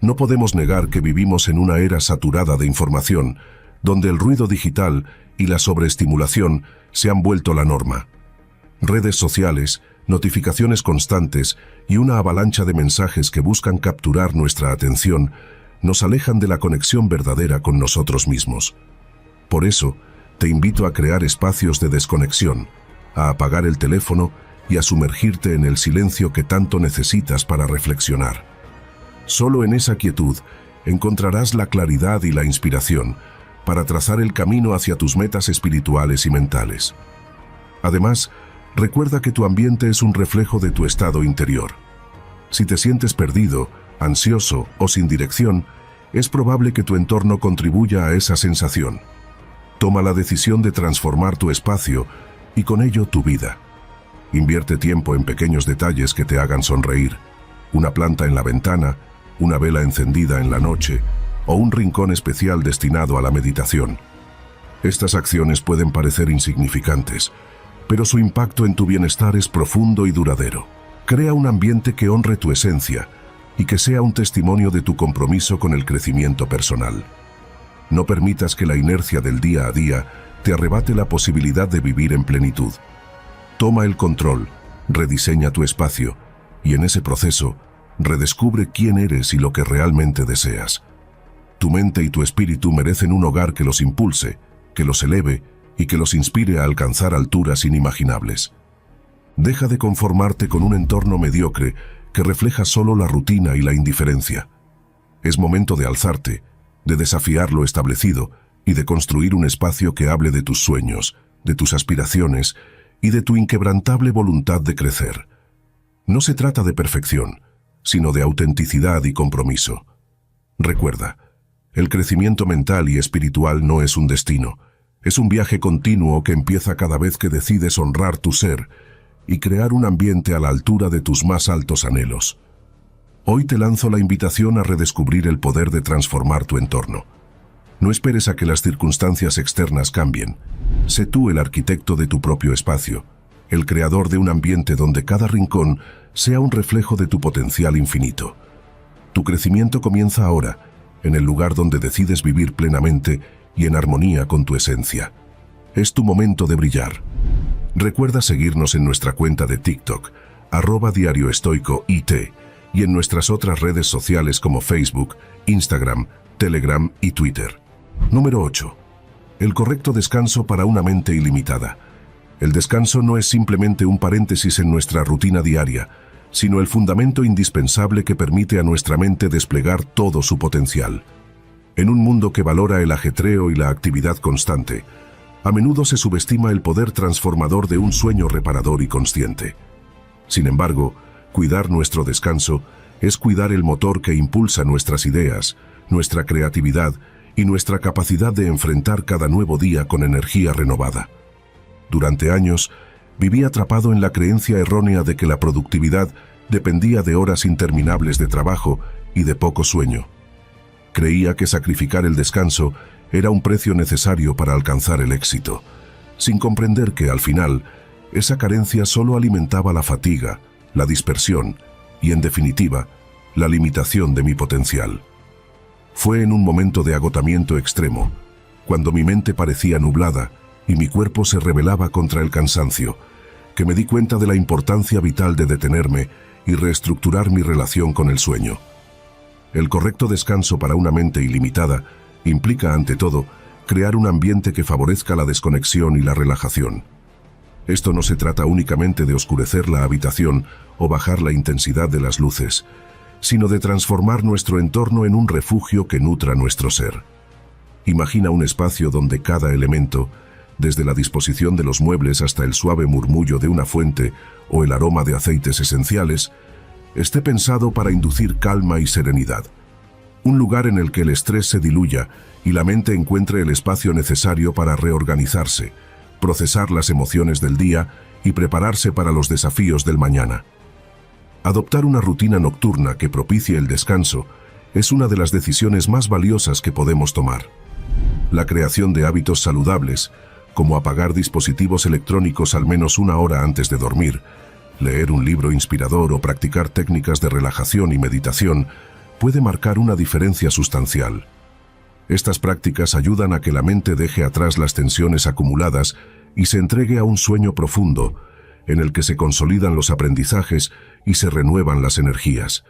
No podemos negar que vivimos en una era saturada de información, donde el ruido digital y la sobreestimulación se han vuelto la norma. Redes sociales, notificaciones constantes y una avalancha de mensajes que buscan capturar nuestra atención nos alejan de la conexión verdadera con nosotros mismos. Por eso, te invito a crear espacios de desconexión, a apagar el teléfono y a sumergirte en el silencio que tanto necesitas para reflexionar. Solo en esa quietud encontrarás la claridad y la inspiración para trazar el camino hacia tus metas espirituales y mentales. Además, recuerda que tu ambiente es un reflejo de tu estado interior. Si te sientes perdido, ansioso o sin dirección, es probable que tu entorno contribuya a esa sensación. Toma la decisión de transformar tu espacio y con ello tu vida. Invierte tiempo en pequeños detalles que te hagan sonreír. Una planta en la ventana, una vela encendida en la noche o un rincón especial destinado a la meditación. Estas acciones pueden parecer insignificantes, pero su impacto en tu bienestar es profundo y duradero. Crea un ambiente que honre tu esencia y que sea un testimonio de tu compromiso con el crecimiento personal. No permitas que la inercia del día a día te arrebate la posibilidad de vivir en plenitud. Toma el control, rediseña tu espacio y en ese proceso, redescubre quién eres y lo que realmente deseas. Tu mente y tu espíritu merecen un hogar que los impulse, que los eleve y que los inspire a alcanzar alturas inimaginables. Deja de conformarte con un entorno mediocre que refleja solo la rutina y la indiferencia. Es momento de alzarte, de desafiar lo establecido y de construir un espacio que hable de tus sueños, de tus aspiraciones y de tu inquebrantable voluntad de crecer. No se trata de perfección, sino de autenticidad y compromiso. Recuerda, el crecimiento mental y espiritual no es un destino, es un viaje continuo que empieza cada vez que decides honrar tu ser y crear un ambiente a la altura de tus más altos anhelos. Hoy te lanzo la invitación a redescubrir el poder de transformar tu entorno. No esperes a que las circunstancias externas cambien. Sé tú el arquitecto de tu propio espacio, el creador de un ambiente donde cada rincón sea un reflejo de tu potencial infinito. Tu crecimiento comienza ahora, en el lugar donde decides vivir plenamente y en armonía con tu esencia. Es tu momento de brillar. Recuerda seguirnos en nuestra cuenta de TikTok, @diarioestoicoit, y en nuestras otras redes sociales como Facebook, Instagram, Telegram y Twitter. Número 8. El correcto descanso para una mente ilimitada. El descanso no es simplemente un paréntesis en nuestra rutina diaria, sino el fundamento indispensable que permite a nuestra mente desplegar todo su potencial. En un mundo que valora el ajetreo y la actividad constante, a menudo se subestima el poder transformador de un sueño reparador y consciente. Sin embargo, cuidar nuestro descanso es cuidar el motor que impulsa nuestras ideas, nuestra creatividad y nuestra capacidad de enfrentar cada nuevo día con energía renovada. Durante años, viví atrapado en la creencia errónea de que la productividad dependía de horas interminables de trabajo y de poco sueño. Creía que sacrificar el descanso era un precio necesario para alcanzar el éxito, sin comprender que, al final, esa carencia solo alimentaba la fatiga, la dispersión y, en definitiva, la limitación de mi potencial. Fue en un momento de agotamiento extremo, cuando mi mente parecía nublada y mi cuerpo se rebelaba contra el cansancio, que me di cuenta de la importancia vital de detenerme y reestructurar mi relación con el sueño. El correcto descanso para una mente ilimitada implica, ante todo, crear un ambiente que favorezca la desconexión y la relajación. Esto no se trata únicamente de oscurecer la habitación o bajar la intensidad de las luces, sino de transformar nuestro entorno en un refugio que nutra nuestro ser. Imagina un espacio donde cada elemento, desde la disposición de los muebles hasta el suave murmullo de una fuente o el aroma de aceites esenciales, esté pensado para inducir calma y serenidad. Un lugar en el que el estrés se diluya y la mente encuentre el espacio necesario para reorganizarse, procesar las emociones del día y prepararse para los desafíos del mañana. Adoptar una rutina nocturna que propicie el descanso es una de las decisiones más valiosas que podemos tomar. La creación de hábitos saludables, como apagar dispositivos electrónicos al menos una hora antes de dormir, leer un libro inspirador o practicar técnicas de relajación y meditación, puede marcar una diferencia sustancial. Estas prácticas ayudan a que la mente deje atrás las tensiones acumuladas y se entregue a un sueño profundo, en el que se consolidan los aprendizajes y se renuevan las energías.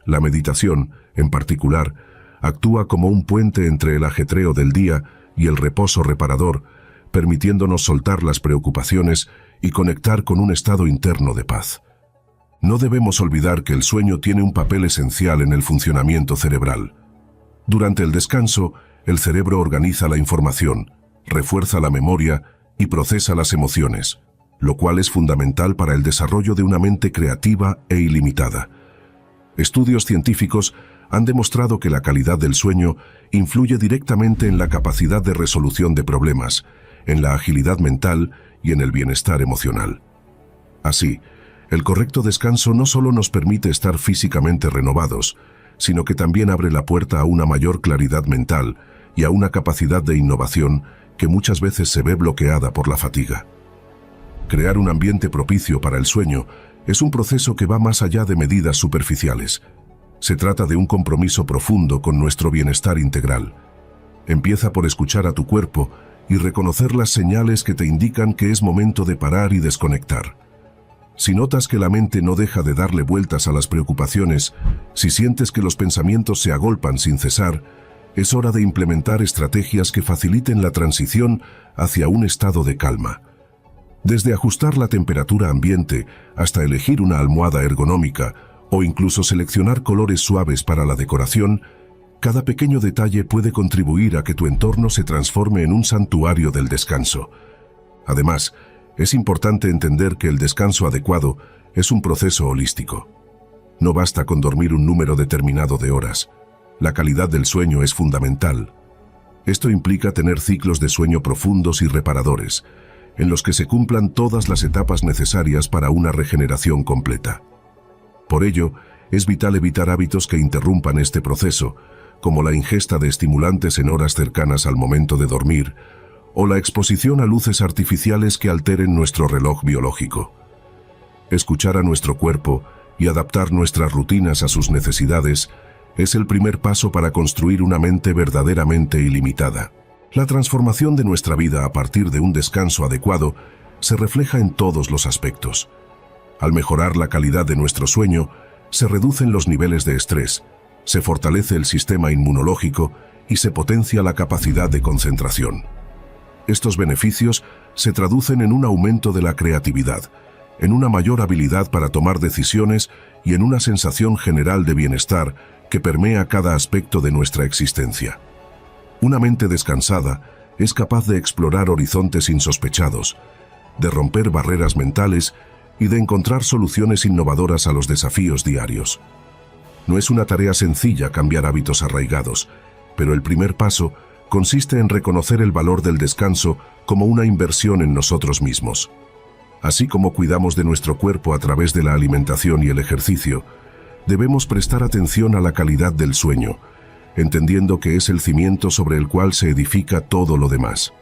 La meditación, en particular, actúa como un puente entre el ajetreo del día y el reposo reparador, permitiéndonos soltar las preocupaciones y conectar con un estado interno de paz. No debemos olvidar que el sueño tiene un papel esencial en el funcionamiento cerebral. Durante el descanso, el cerebro organiza la información, refuerza la memoria y procesa las emociones, lo cual es fundamental para el desarrollo de una mente creativa e ilimitada. Estudios científicos han demostrado que la calidad del sueño influye directamente en la capacidad de resolución de problemas, en la agilidad mental y en el bienestar emocional. Así, el correcto descanso no solo nos permite estar físicamente renovados, sino que también abre la puerta a una mayor claridad mental y a una capacidad de innovación que muchas veces se ve bloqueada por la fatiga. Crear un ambiente propicio para el sueño es un proceso que va más allá de medidas superficiales. Se trata de un compromiso profundo con nuestro bienestar integral. Empieza por escuchar a tu cuerpo y reconocer las señales que te indican que es momento de parar y desconectar. Si notas que la mente no deja de darle vueltas a las preocupaciones, si sientes que los pensamientos se agolpan sin cesar, es hora de implementar estrategias que faciliten la transición hacia un estado de calma. Desde ajustar la temperatura ambiente hasta elegir una almohada ergonómica o incluso seleccionar colores suaves para la decoración, cada pequeño detalle puede contribuir a que tu entorno se transforme en un santuario del descanso. Además, es importante entender que el descanso adecuado es un proceso holístico. No basta con dormir un número determinado de horas. La calidad del sueño es fundamental. Esto implica tener ciclos de sueño profundos y reparadores, en los que se cumplan todas las etapas necesarias para una regeneración completa. Por ello, es vital evitar hábitos que interrumpan este proceso, como la ingesta de estimulantes en horas cercanas al momento de dormir, o la exposición a luces artificiales que alteren nuestro reloj biológico. Escuchar a nuestro cuerpo y adaptar nuestras rutinas a sus necesidades es el primer paso para construir una mente verdaderamente ilimitada. La transformación de nuestra vida a partir de un descanso adecuado se refleja en todos los aspectos. Al mejorar la calidad de nuestro sueño, se reducen los niveles de estrés, se fortalece el sistema inmunológico y se potencia la capacidad de concentración. Estos beneficios se traducen en un aumento de la creatividad, en una mayor habilidad para tomar decisiones y en una sensación general de bienestar que permea cada aspecto de nuestra existencia. Una mente descansada es capaz de explorar horizontes insospechados, de romper barreras mentales y de encontrar soluciones innovadoras a los desafíos diarios. No es una tarea sencilla cambiar hábitos arraigados, pero el primer paso consiste en reconocer el valor del descanso como una inversión en nosotros mismos. Así como cuidamos de nuestro cuerpo a través de la alimentación y el ejercicio, debemos prestar atención a la calidad del sueño, entendiendo que es el cimiento sobre el cual se edifica todo lo demás.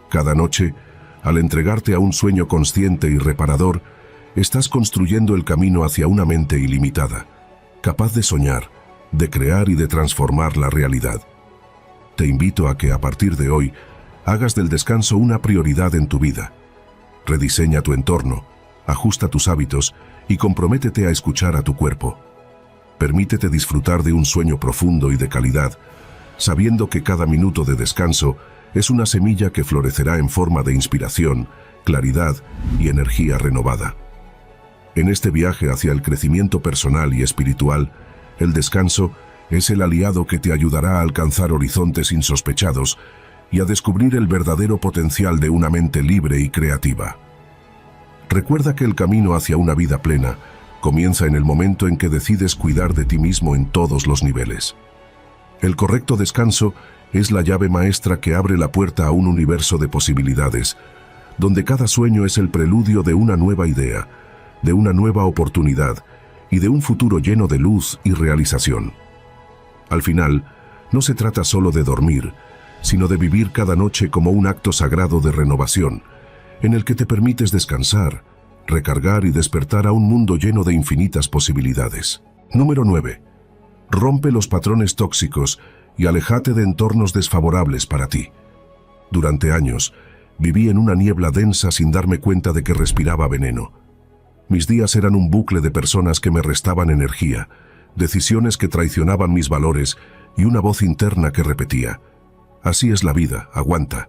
Cada noche, al entregarte a un sueño consciente y reparador, estás construyendo el camino hacia una mente ilimitada, capaz de soñar, de crear y de transformar la realidad. Te invito a que a partir de hoy hagas del descanso una prioridad en tu vida. Rediseña tu entorno, ajusta tus hábitos y comprométete a escuchar a tu cuerpo. Permítete disfrutar de un sueño profundo y de calidad, sabiendo que cada minuto de descanso es una semilla que florecerá en forma de inspiración, claridad y energía renovada. En este viaje hacia el crecimiento personal y espiritual, el descanso es el aliado que te ayudará a alcanzar horizontes insospechados y a descubrir el verdadero potencial de una mente libre y creativa. Recuerda que el camino hacia una vida plena comienza en el momento en que decides cuidar de ti mismo en todos los niveles. El correcto descanso es la llave maestra que abre la puerta a un universo de posibilidades, donde cada sueño es el preludio de una nueva idea, de una nueva oportunidad y de un futuro lleno de luz y realización. Al final, no se trata solo de dormir, sino de vivir cada noche como un acto sagrado de renovación, en el que te permites descansar, recargar y despertar a un mundo lleno de infinitas posibilidades. Número 9. Rompe los patrones tóxicos y aléjate de entornos desfavorables para ti. Durante años, viví en una niebla densa sin darme cuenta de que respiraba veneno. Mis días eran un bucle de personas que me restaban energía, decisiones que traicionaban mis valores y una voz interna que repetía: así es la vida, aguanta.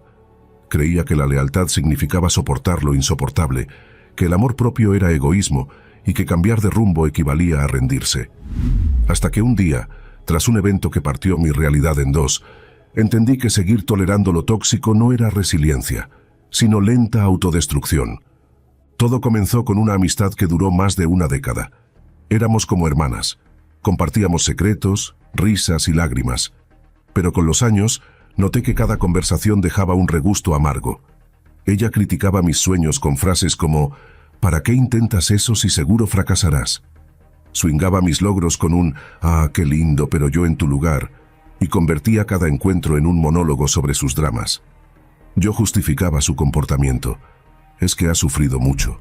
Creía que la lealtad significaba soportar lo insoportable, que el amor propio era egoísmo y que cambiar de rumbo equivalía a rendirse. Hasta que un día, tras un evento que partió mi realidad en dos, entendí que seguir tolerando lo tóxico no era resiliencia, sino lenta autodestrucción. Todo comenzó con una amistad que duró más de una década. Éramos como hermanas. Compartíamos secretos, risas y lágrimas. Pero con los años, noté que cada conversación dejaba un regusto amargo. Ella criticaba mis sueños con frases como: ¿para qué intentas eso si seguro fracasarás? Swingaba mis logros con un «ah, qué lindo, pero yo en tu lugar», y convertía cada encuentro en un monólogo sobre sus dramas. Yo justificaba su comportamiento. Es que ha sufrido mucho.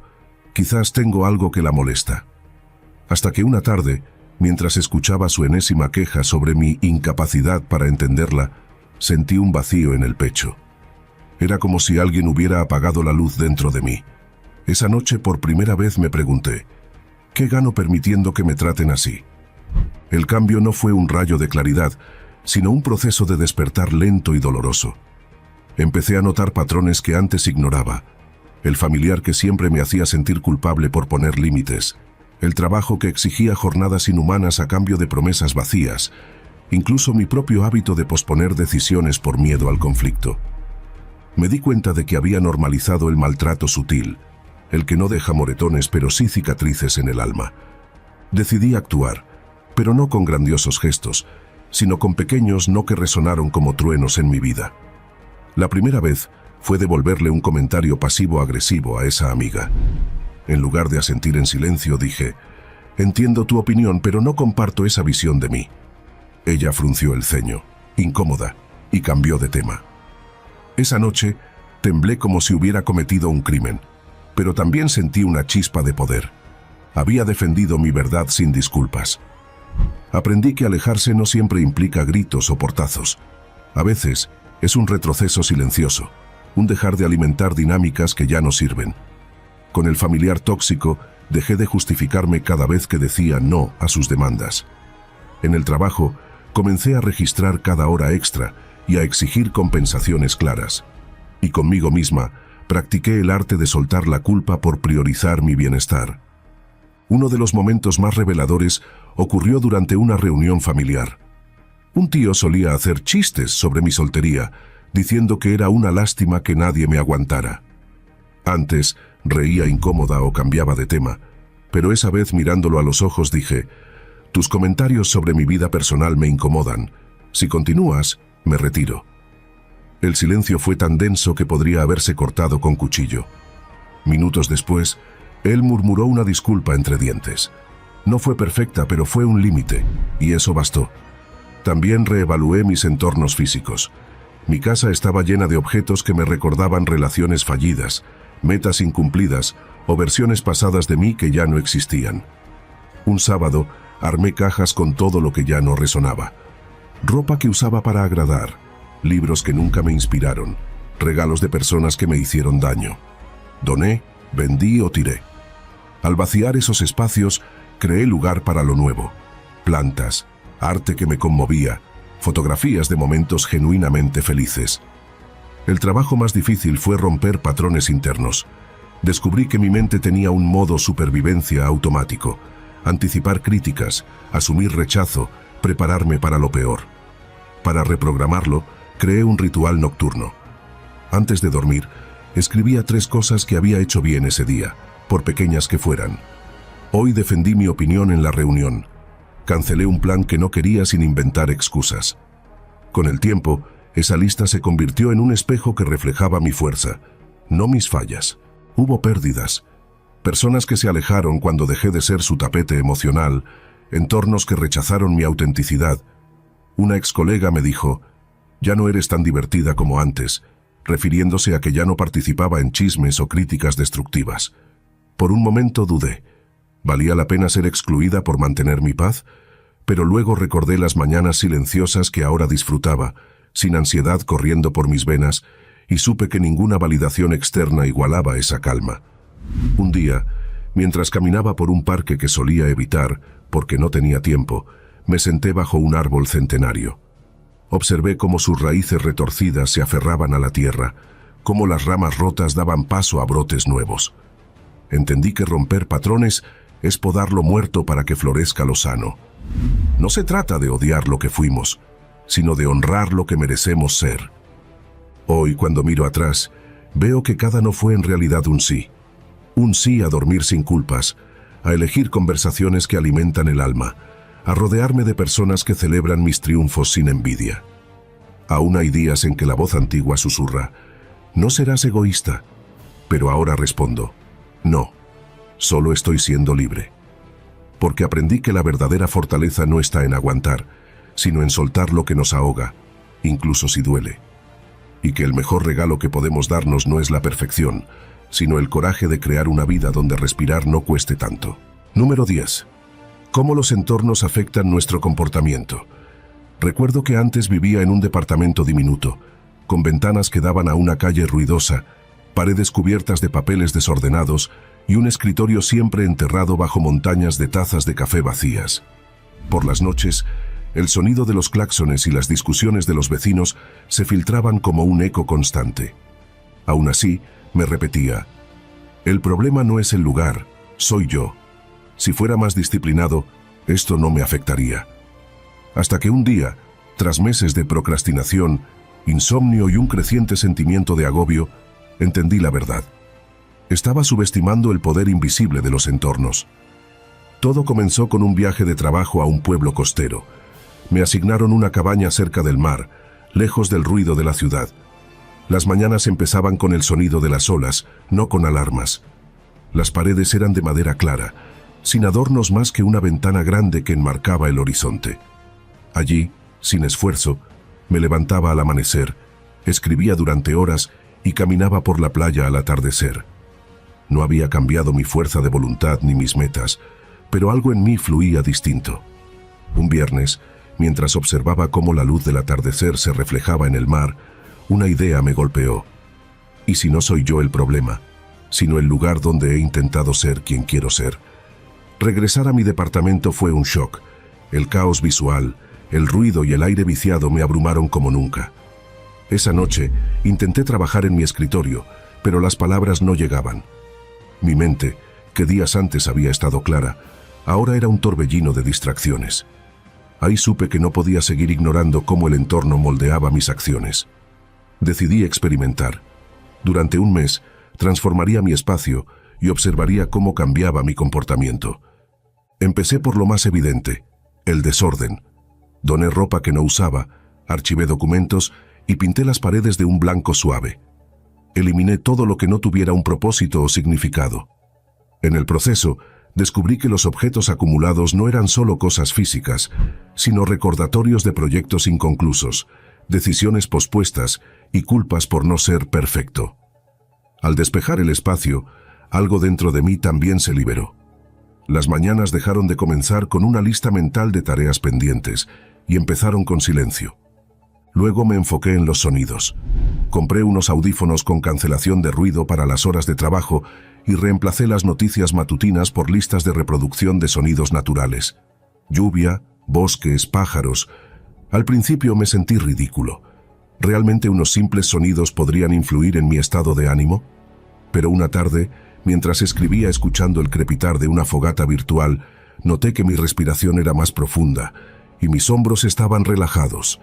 Quizás tengo algo que la molesta. Hasta que una tarde, mientras escuchaba su enésima queja sobre mi incapacidad para entenderla, sentí un vacío en el pecho. Era como si alguien hubiera apagado la luz dentro de mí. Esa noche por primera vez me pregunté: ¿qué gano permitiendo que me traten así? El cambio no fue un rayo de claridad, sino un proceso de despertar lento y doloroso. Empecé a notar patrones que antes ignoraba. El familiar que siempre me hacía sentir culpable por poner límites, el trabajo que exigía jornadas inhumanas a cambio de promesas vacías, incluso mi propio hábito de posponer decisiones por miedo al conflicto. Me di cuenta de que había normalizado el maltrato sutil, el que no deja moretones pero sí cicatrices en el alma. Decidí actuar, pero no con grandiosos gestos, sino con pequeños no que resonaron como truenos en mi vida. La primera vez fue devolverle un comentario pasivo-agresivo a esa amiga. En lugar de asentir en silencio, dije: entiendo tu opinión, pero no comparto esa visión de mí. Ella frunció el ceño, incómoda, y cambió de tema. Esa noche, temblé como si hubiera cometido un crimen, pero también sentí una chispa de poder. Había defendido mi verdad sin disculpas. Aprendí que alejarse no siempre implica gritos o portazos. A veces, es un retroceso silencioso, un dejar de alimentar dinámicas que ya no sirven. Con el familiar tóxico, dejé de justificarme cada vez que decía no a sus demandas. En el trabajo, comencé a registrar cada hora extra y a exigir compensaciones claras. y conmigo misma practiqué el arte de soltar la culpa por priorizar mi bienestar. Uno de los momentos más reveladores ocurrió durante una reunión familiar. Un tío solía hacer chistes sobre mi soltería, diciendo que era una lástima que nadie me aguantara. Antes reía incómoda o cambiaba de tema, pero esa vez mirándolo a los ojos dije: «Tus comentarios sobre mi vida personal me incomodan. Si continúas, me retiro». El silencio fue tan denso que podría haberse cortado con cuchillo. Minutos después, él murmuró una disculpa entre dientes. No fue perfecta, pero fue un límite, y eso bastó. También reevalué mis entornos físicos. Mi casa estaba llena de objetos que me recordaban relaciones fallidas, metas incumplidas o versiones pasadas de mí que ya no existían. Un sábado, armé cajas con todo lo que ya no resonaba. Ropa que usaba para agradar, libros que nunca me inspiraron, regalos de personas que me hicieron daño. Doné, vendí o tiré. Al vaciar esos espacios, creé lugar para lo nuevo. Plantas, arte que me conmovía, fotografías de momentos genuinamente felices. El trabajo más difícil fue romper patrones internos. Descubrí que mi mente tenía un modo supervivencia automático: anticipar críticas, asumir rechazo, prepararme para lo peor. Para reprogramarlo, creé un ritual nocturno. Antes de dormir, escribía 3 cosas que había hecho bien ese día, por pequeñas que fueran. Hoy defendí mi opinión en la reunión. Cancelé un plan que no quería sin inventar excusas. Con el tiempo, esa lista se convirtió en un espejo que reflejaba mi fuerza, no mis fallas. Hubo pérdidas, personas que se alejaron cuando dejé de ser su tapete emocional, entornos que rechazaron mi autenticidad. Una ex colega me dijo: «Ya no eres tan divertida como antes», refiriéndose a que ya no participaba en chismes o críticas destructivas. Por un momento dudé. ¿Valía la pena ser excluida por mantener mi paz? Pero luego recordé las mañanas silenciosas que ahora disfrutaba, sin ansiedad corriendo por mis venas, y supe que ninguna validación externa igualaba esa calma. Un día, mientras caminaba por un parque que solía evitar, porque no tenía tiempo, me senté bajo un árbol centenario. Observé cómo sus raíces retorcidas se aferraban a la tierra, cómo las ramas rotas daban paso a brotes nuevos. Entendí que romper patrones es podar lo muerto para que florezca lo sano. No se trata de odiar lo que fuimos, sino de honrar lo que merecemos ser. Hoy, cuando miro atrás, veo que cada no fue en realidad un sí. Un sí a dormir sin culpas, a elegir conversaciones que alimentan el alma, a rodearme de personas que celebran mis triunfos sin envidia. Aún hay días en que la voz antigua susurra: «No serás egoísta», pero ahora respondo: «No, solo estoy siendo libre». Porque aprendí que la verdadera fortaleza no está en aguantar, sino en soltar lo que nos ahoga, incluso si duele. Y que el mejor regalo que podemos darnos no es la perfección, sino el coraje de crear una vida donde respirar no cueste tanto. Número 10. ¿Cómo los entornos afectan nuestro comportamiento? Recuerdo que antes vivía en un departamento diminuto, con ventanas que daban a una calle ruidosa, paredes cubiertas de papeles desordenados y un escritorio siempre enterrado bajo montañas de tazas de café vacías. Por las noches, el sonido de los claxones y las discusiones de los vecinos se filtraban como un eco constante. Aún así, me repetía: «El problema no es el lugar, soy yo. Si fuera más disciplinado, esto no me afectaría». Hasta que un día, tras meses de procrastinación, insomnio y un creciente sentimiento de agobio, entendí la verdad. Estaba subestimando el poder invisible de los entornos. Todo comenzó con un viaje de trabajo a un pueblo costero. Me asignaron una cabaña cerca del mar, lejos del ruido de la ciudad. Las mañanas empezaban con el sonido de las olas, no con alarmas. Las paredes eran de madera clara, sin adornos más que una ventana grande que enmarcaba el horizonte. Allí, sin esfuerzo, me levantaba al amanecer, escribía durante horas y caminaba por la playa al atardecer. No había cambiado mi fuerza de voluntad ni mis metas, pero algo en mí fluía distinto. Un viernes, mientras observaba cómo la luz del atardecer se reflejaba en el mar, una idea me golpeó. ¿Y si no soy yo el problema, sino el lugar donde he intentado ser quien quiero ser? Regresar a mi departamento fue un shock. El caos visual, el ruido y el aire viciado me abrumaron como nunca. Esa noche intenté trabajar en mi escritorio, pero las palabras no llegaban. Mi mente, que días antes había estado clara, ahora era un torbellino de distracciones. Ahí supe que no podía seguir ignorando cómo el entorno moldeaba mis acciones. Decidí experimentar. Durante un mes, transformaría mi espacio y observaría cómo cambiaba mi comportamiento. Empecé por lo más evidente, el desorden. Doné ropa que no usaba, archivé documentos y pinté las paredes de un blanco suave. Eliminé todo lo que no tuviera un propósito o significado. En el proceso, descubrí que los objetos acumulados no eran solo cosas físicas, sino recordatorios de proyectos inconclusos, decisiones pospuestas y culpas por no ser perfecto. Al despejar el espacio, algo dentro de mí también se liberó. Las mañanas dejaron de comenzar con una lista mental de tareas pendientes y empezaron con silencio. Luego me enfoqué en los sonidos. Compré unos audífonos con cancelación de ruido para las horas de trabajo y reemplacé las noticias matutinas por listas de reproducción de sonidos naturales. Lluvia, bosques, pájaros. Al principio me sentí ridículo. ¿Realmente unos simples sonidos podrían influir en mi estado de ánimo? Pero una tarde, mientras escribía escuchando el crepitar de una fogata virtual, noté que mi respiración era más profunda y mis hombros estaban relajados.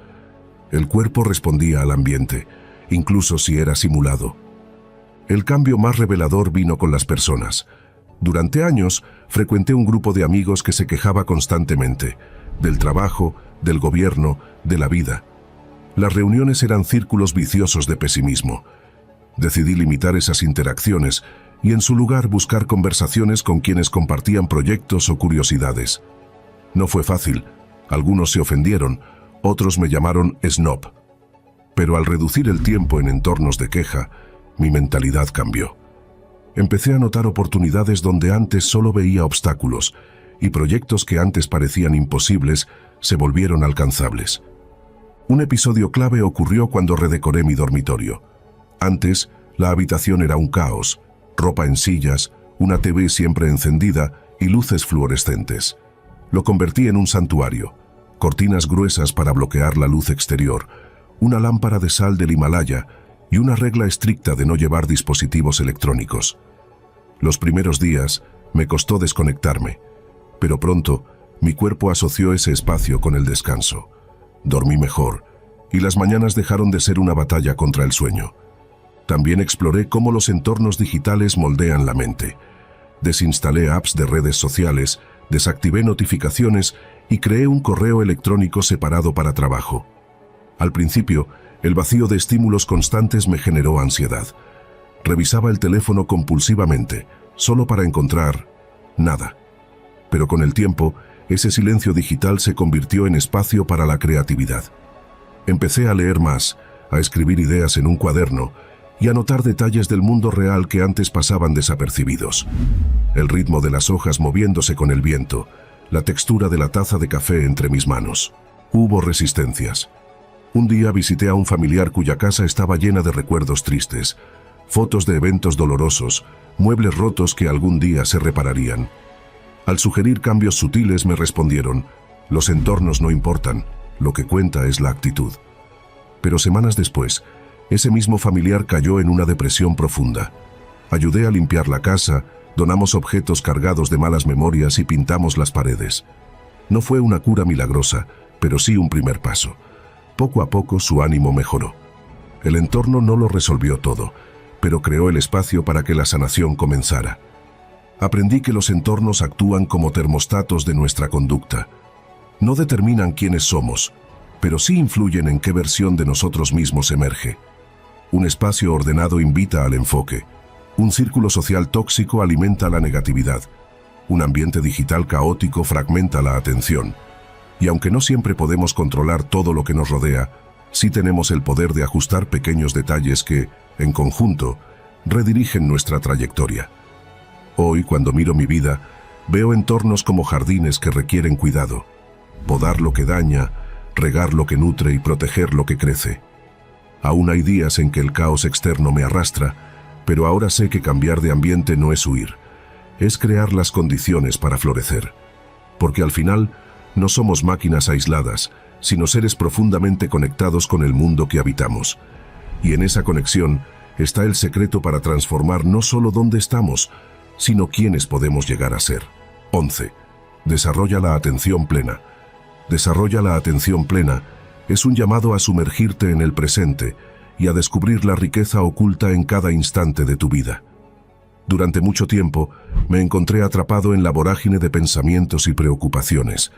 El cuerpo respondía al ambiente, incluso si era simulado. El cambio más revelador vino con las personas. Durante años, frecuenté un grupo de amigos que se quejaba constantemente, del trabajo, del gobierno, de la vida. Las reuniones eran círculos viciosos de pesimismo. Decidí limitar esas interacciones y en su lugar buscar conversaciones con quienes compartían proyectos o curiosidades. No fue fácil, algunos se ofendieron, otros me llamaron snob. Pero al reducir el tiempo en entornos de queja, mi mentalidad cambió. Empecé a notar oportunidades donde antes solo veía obstáculos, y proyectos que antes parecían imposibles se volvieron alcanzables. Un episodio clave ocurrió cuando redecoré mi dormitorio. Antes, la habitación era un caos, ropa en sillas, una TV siempre encendida y luces fluorescentes. Lo convertí en un santuario. Cortinas gruesas para bloquear la luz exterior, una lámpara de sal del Himalaya y una regla estricta de no llevar dispositivos electrónicos. Los primeros días me costó desconectarme, pero pronto mi cuerpo asoció ese espacio con el descanso. Dormí mejor y las mañanas dejaron de ser una batalla contra el sueño. También exploré cómo los entornos digitales moldean la mente. Desinstalé apps de redes sociales, desactivé notificaciones y creé un correo electrónico separado para trabajo. Al principio, el vacío de estímulos constantes me generó ansiedad. Revisaba el teléfono compulsivamente, solo para encontrar nada. Pero con el tiempo, ese silencio digital se convirtió en espacio para la creatividad. Empecé a leer más, a escribir ideas en un cuaderno y a notar detalles del mundo real que antes pasaban desapercibidos. El ritmo de las hojas moviéndose con el viento, la textura de la taza de café entre mis manos. Hubo resistencias. Un día visité a un familiar cuya casa estaba llena de recuerdos tristes, fotos de eventos dolorosos, muebles rotos que algún día se repararían. Al sugerir cambios sutiles me respondieron, los entornos no importan, lo que cuenta es la actitud. Pero semanas después, ese mismo familiar cayó en una depresión profunda. Ayudé a limpiar la casa, donamos objetos cargados de malas memorias y pintamos las paredes. No fue una cura milagrosa, pero sí un primer paso. Poco a poco su ánimo mejoró. El entorno no lo resolvió todo, pero creó el espacio para que la sanación comenzara. Aprendí que los entornos actúan como termostatos de nuestra conducta. No determinan quiénes somos, pero sí influyen en qué versión de nosotros mismos emerge. Un espacio ordenado invita al enfoque. Un círculo social tóxico alimenta la negatividad. Un ambiente digital caótico fragmenta la atención. Y aunque no siempre podemos controlar todo lo que nos rodea, sí tenemos el poder de ajustar pequeños detalles que, en conjunto, redirigen nuestra trayectoria. Hoy, cuando miro mi vida, veo entornos como jardines que requieren cuidado. Podar lo que daña, regar lo que nutre y proteger lo que crece. Aún hay días en que el caos externo me arrastra, pero ahora sé que cambiar de ambiente no es huir, es crear las condiciones para florecer. Porque al final, no somos máquinas aisladas, sino seres profundamente conectados con el mundo que habitamos. Y en esa conexión está el secreto para transformar no solo dónde estamos, sino quiénes podemos llegar a ser. 11. Desarrolla la atención plena. Desarrolla la atención plena es un llamado a sumergirte en el presente y a descubrir la riqueza oculta en cada instante de tu vida. Durante mucho tiempo me encontré atrapado en la vorágine de pensamientos y preocupaciones,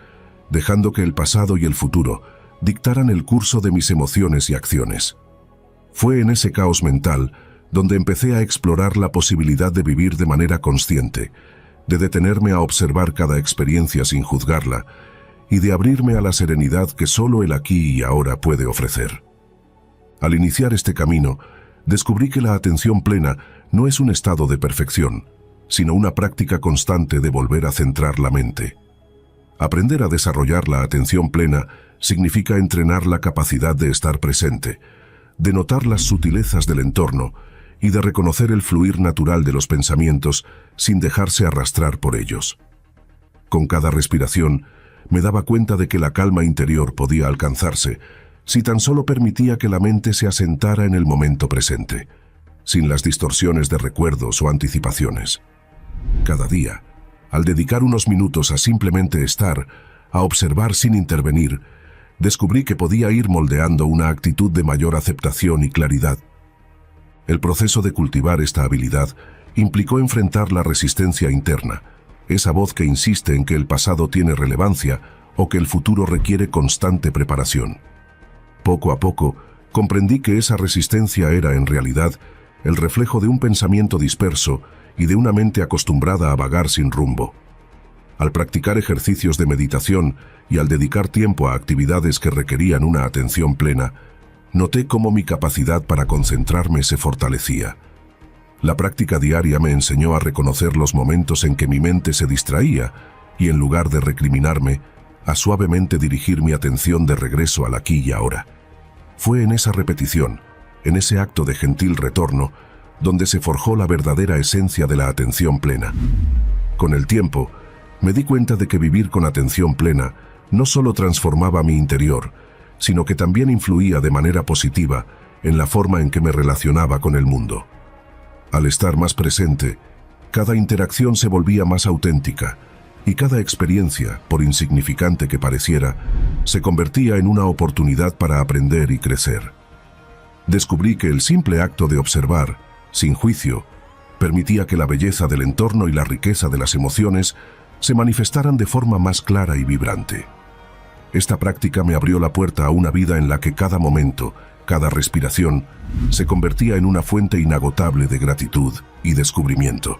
dejando que el pasado y el futuro dictaran el curso de mis emociones y acciones. Fue en ese caos mental donde empecé a explorar la posibilidad de vivir de manera consciente, de detenerme a observar cada experiencia sin juzgarla y de abrirme a la serenidad que solo el aquí y ahora puede ofrecer. Al iniciar este camino, descubrí que la atención plena no es un estado de perfección, sino una práctica constante de volver a centrar la mente. Aprender a desarrollar la atención plena significa entrenar la capacidad de estar presente, de notar las sutilezas del entorno y de reconocer el fluir natural de los pensamientos sin dejarse arrastrar por ellos. Con cada respiración, me daba cuenta de que la calma interior podía alcanzarse si tan solo permitía que la mente se asentara en el momento presente, sin las distorsiones de recuerdos o anticipaciones. Cada día, al dedicar unos minutos a simplemente estar, a observar sin intervenir, descubrí que podía ir moldeando una actitud de mayor aceptación y claridad. El proceso de cultivar esta habilidad implicó enfrentar la resistencia interna, esa voz que insiste en que el pasado tiene relevancia o que el futuro requiere constante preparación. Poco a poco, comprendí que esa resistencia era en realidad el reflejo de un pensamiento disperso y de una mente acostumbrada a vagar sin rumbo. Al practicar ejercicios de meditación y al dedicar tiempo a actividades que requerían una atención plena, noté cómo mi capacidad para concentrarme se fortalecía. La práctica diaria me enseñó a reconocer los momentos en que mi mente se distraía y, en lugar de recriminarme, a suavemente dirigir mi atención de regreso al aquí y ahora. Fue en esa repetición, en ese acto de gentil retorno, donde se forjó la verdadera esencia de la atención plena. Con el tiempo, me di cuenta de que vivir con atención plena no solo transformaba mi interior, sino que también influía de manera positiva en la forma en que me relacionaba con el mundo. Al estar más presente, cada interacción se volvía más auténtica y cada experiencia, por insignificante que pareciera, se convertía en una oportunidad para aprender y crecer. Descubrí que el simple acto de observar, sin juicio, permitía que la belleza del entorno y la riqueza de las emociones se manifestaran de forma más clara y vibrante. Esta práctica me abrió la puerta a una vida en la que cada momento, cada respiración, se convertía en una fuente inagotable de gratitud y descubrimiento.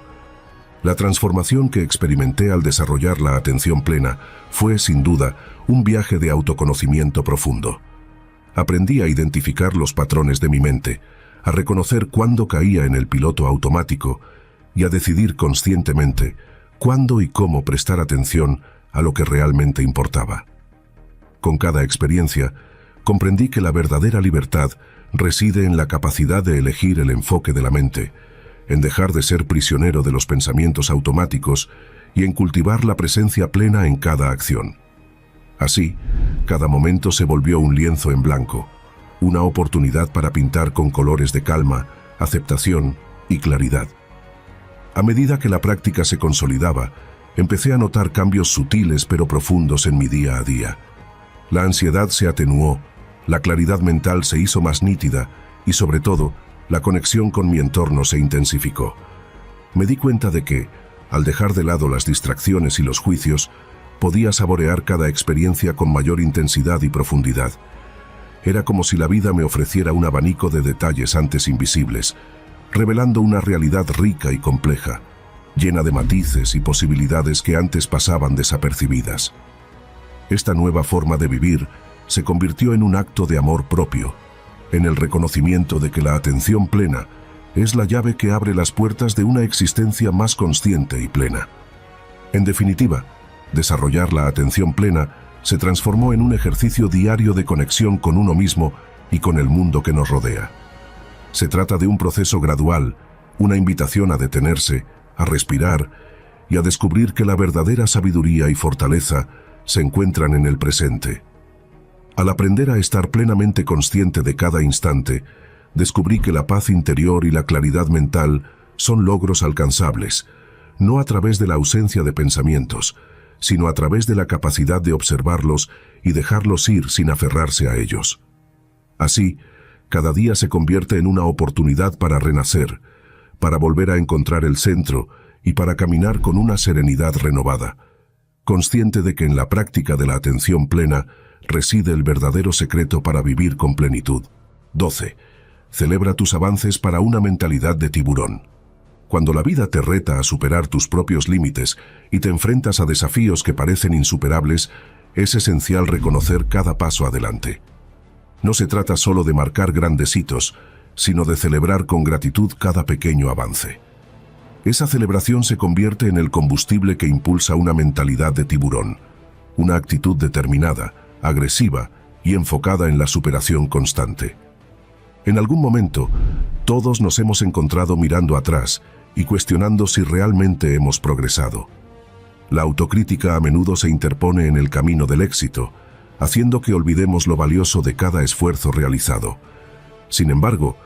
La transformación que experimenté al desarrollar la atención plena fue, sin duda, un viaje de autoconocimiento profundo. Aprendí a identificar los patrones de mi mente, a reconocer cuándo caía en el piloto automático y a decidir conscientemente cuándo y cómo prestar atención a lo que realmente importaba. Con cada experiencia, comprendí que la verdadera libertad reside en la capacidad de elegir el enfoque de la mente, en dejar de ser prisionero de los pensamientos automáticos y en cultivar la presencia plena en cada acción. Así, cada momento se volvió un lienzo en blanco, una oportunidad para pintar con colores de calma, aceptación y claridad. A medida que la práctica se consolidaba, empecé a notar cambios sutiles pero profundos en mi día a día. La ansiedad se atenuó, la claridad mental se hizo más nítida y, sobre todo, la conexión con mi entorno se intensificó. Me di cuenta de que, al dejar de lado las distracciones y los juicios, podía saborear cada experiencia con mayor intensidad y profundidad. Era como si la vida me ofreciera un abanico de detalles antes invisibles, revelando una realidad rica y compleja, llena de matices y posibilidades que antes pasaban desapercibidas. Esta nueva forma de vivir se convirtió en un acto de amor propio, en el reconocimiento de que la atención plena es la llave que abre las puertas de una existencia más consciente y plena. En definitiva, desarrollar la atención plena se transformó en un ejercicio diario de conexión con uno mismo y con el mundo que nos rodea. Se trata de un proceso gradual, una invitación a detenerse, a respirar y a descubrir que la verdadera sabiduría y fortaleza se encuentran en el presente. Al aprender a estar plenamente consciente de cada instante, descubrí que la paz interior y la claridad mental son logros alcanzables, no a través de la ausencia de pensamientos, sino a través de la capacidad de observarlos y dejarlos ir sin aferrarse a ellos. Así, cada día se convierte en una oportunidad para renacer, para volver a encontrar el centro y para caminar con una serenidad renovada, consciente de que en la práctica de la atención plena reside el verdadero secreto para vivir con plenitud. 12. Celebra tus avances para una mentalidad de tiburón. Cuando la vida te reta a superar tus propios límites y te enfrentas a desafíos que parecen insuperables, es esencial reconocer cada paso adelante. No se trata solo de marcar grandes hitos, sino de celebrar con gratitud cada pequeño avance. Esa celebración se convierte en el combustible que impulsa una mentalidad de tiburón, una actitud determinada, agresiva y enfocada en la superación constante. En algún momento, todos nos hemos encontrado mirando atrás y cuestionando si realmente hemos progresado. La autocrítica a menudo se interpone en el camino del éxito, haciendo que olvidemos lo valioso de cada esfuerzo realizado. Sin embargo,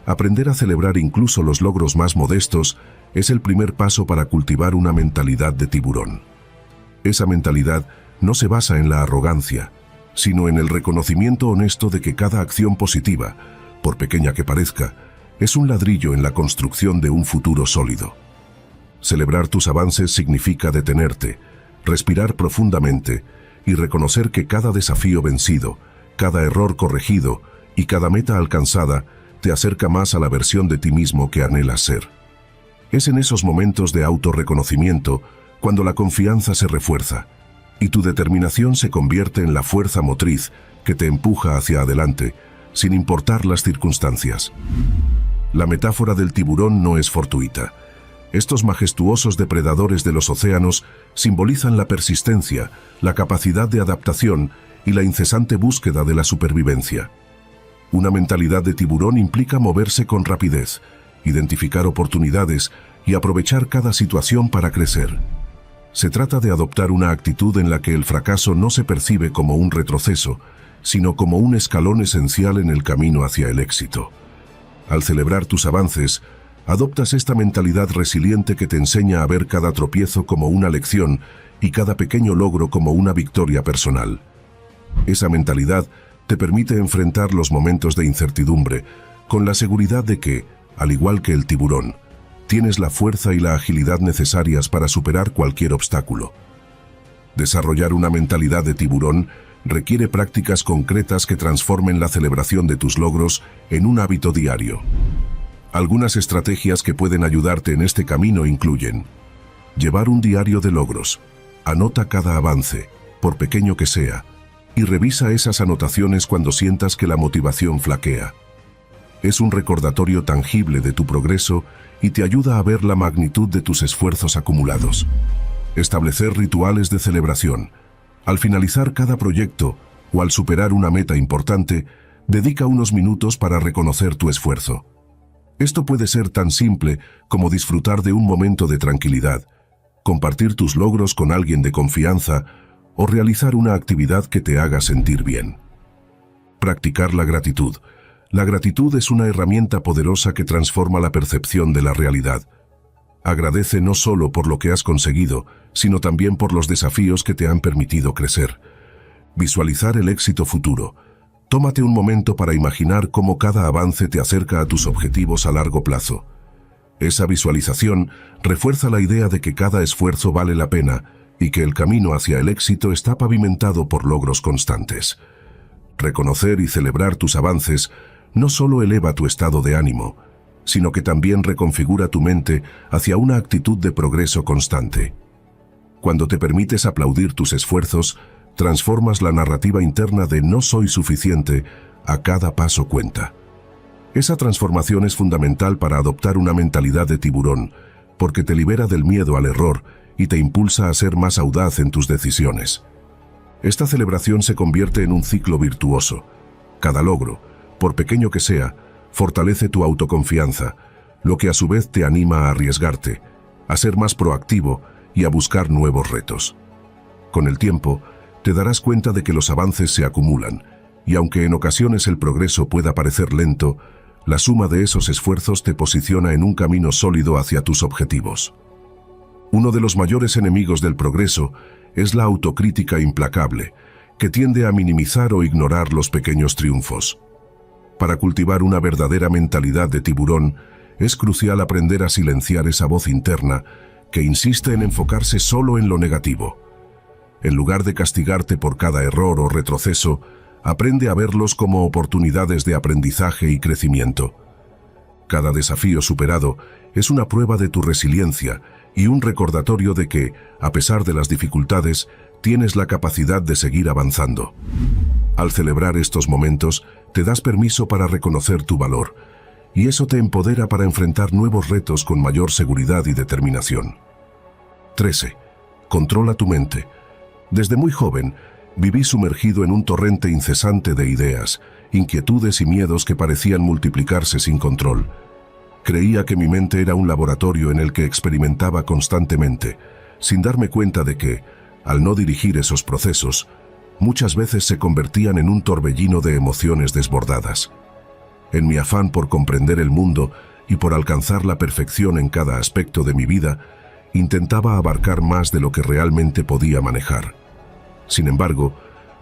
aprender a celebrar incluso los logros más modestos es el primer paso para cultivar una mentalidad de tiburón. Esa mentalidad no se basa en la arrogancia, sino en el reconocimiento honesto de que cada acción positiva, por pequeña que parezca, es un ladrillo en la construcción de un futuro sólido. Celebrar tus avances significa detenerte, respirar profundamente y reconocer que cada desafío vencido, cada error corregido y cada meta alcanzada te acerca más a la versión de ti mismo que anhelas ser. Es en esos momentos de autorreconocimiento cuando la confianza se refuerza y tu determinación se convierte en la fuerza motriz que te empuja hacia adelante, sin importar las circunstancias. La metáfora del tiburón no es fortuita. Estos majestuosos depredadores de los océanos simbolizan la persistencia, la capacidad de adaptación y la incesante búsqueda de la supervivencia. Una mentalidad de tiburón implica moverse con rapidez, identificar oportunidades y aprovechar cada situación para crecer. Se trata de adoptar una actitud en la que el fracaso no se percibe como un retroceso, sino como un escalón esencial en el camino hacia el éxito. Al celebrar tus avances, adoptas esta mentalidad resiliente que te enseña a ver cada tropiezo como una lección y cada pequeño logro como una victoria personal. Esa mentalidad te permite enfrentar los momentos de incertidumbre con la seguridad de que, al igual que el tiburón, tienes la fuerza y la agilidad necesarias para superar cualquier obstáculo. Desarrollar una mentalidad de tiburón requiere prácticas concretas que transformen la celebración de tus logros en un hábito diario. Algunas estrategias que pueden ayudarte en este camino incluyen: llevar un diario de logros. Anota cada avance, por pequeño que sea, y revisa esas anotaciones cuando sientas que la motivación flaquea. Es un recordatorio tangible de tu progreso y te ayuda a ver la magnitud de tus esfuerzos acumulados. Establecer rituales de celebración. Al finalizar cada proyecto o al superar una meta importante, dedica unos minutos para reconocer tu esfuerzo. Esto puede ser tan simple como disfrutar de un momento de tranquilidad, compartir tus logros con alguien de confianza o realizar una actividad que te haga sentir bien. Practicar la gratitud. La gratitud es una herramienta poderosa que transforma la percepción de la realidad. Agradece no solo por lo que has conseguido, sino también por los desafíos que te han permitido crecer. Visualizar el éxito futuro. Tómate un momento para imaginar cómo cada avance te acerca a tus objetivos a largo plazo. Esa visualización refuerza la idea de que cada esfuerzo vale la pena y que el camino hacia el éxito está pavimentado por logros constantes. Reconocer y celebrar tus avances no solo eleva tu estado de ánimo, sino que también reconfigura tu mente hacia una actitud de progreso constante. Cuando te permites aplaudir tus esfuerzos, transformas la narrativa interna de "no soy suficiente" a "cada paso cuenta". Esa transformación es fundamental para adoptar una mentalidad de tiburón, porque te libera del miedo al error y te impulsa a ser más audaz en tus decisiones. Esta celebración se convierte en un ciclo virtuoso. Cada logro, por pequeño que sea, fortalece tu autoconfianza, lo que a su vez te anima a arriesgarte, a ser más proactivo y a buscar nuevos retos. Con el tiempo, te darás cuenta de que los avances se acumulan, y aunque en ocasiones el progreso pueda parecer lento, La suma de esos esfuerzos te posiciona en un camino sólido hacia tus objetivos. Uno de los mayores enemigos del progreso es la autocrítica implacable, que tiende a minimizar o ignorar los pequeños triunfos. Para cultivar una verdadera mentalidad de tiburón, es crucial aprender a silenciar esa voz interna que insiste en enfocarse solo en lo negativo. En lugar de castigarte por cada error o retroceso, aprende a verlos como oportunidades de aprendizaje y crecimiento. Cada desafío superado es una prueba de tu resiliencia y un recordatorio de que, a pesar de las dificultades, tienes la capacidad de seguir avanzando. Al celebrar estos momentos, te das permiso para reconocer tu valor, y eso te empodera para enfrentar nuevos retos con mayor seguridad y determinación. 13. Controla tu mente. Desde muy joven, viví sumergido en un torrente incesante de ideas, inquietudes y miedos que parecían multiplicarse sin control. Creía que mi mente era un laboratorio en el que experimentaba constantemente, sin darme cuenta de que, al no dirigir esos procesos, muchas veces se convertían en un torbellino de emociones desbordadas. En mi afán por comprender el mundo y por alcanzar la perfección en cada aspecto de mi vida, intentaba abarcar más de lo que realmente podía manejar. Sin embargo,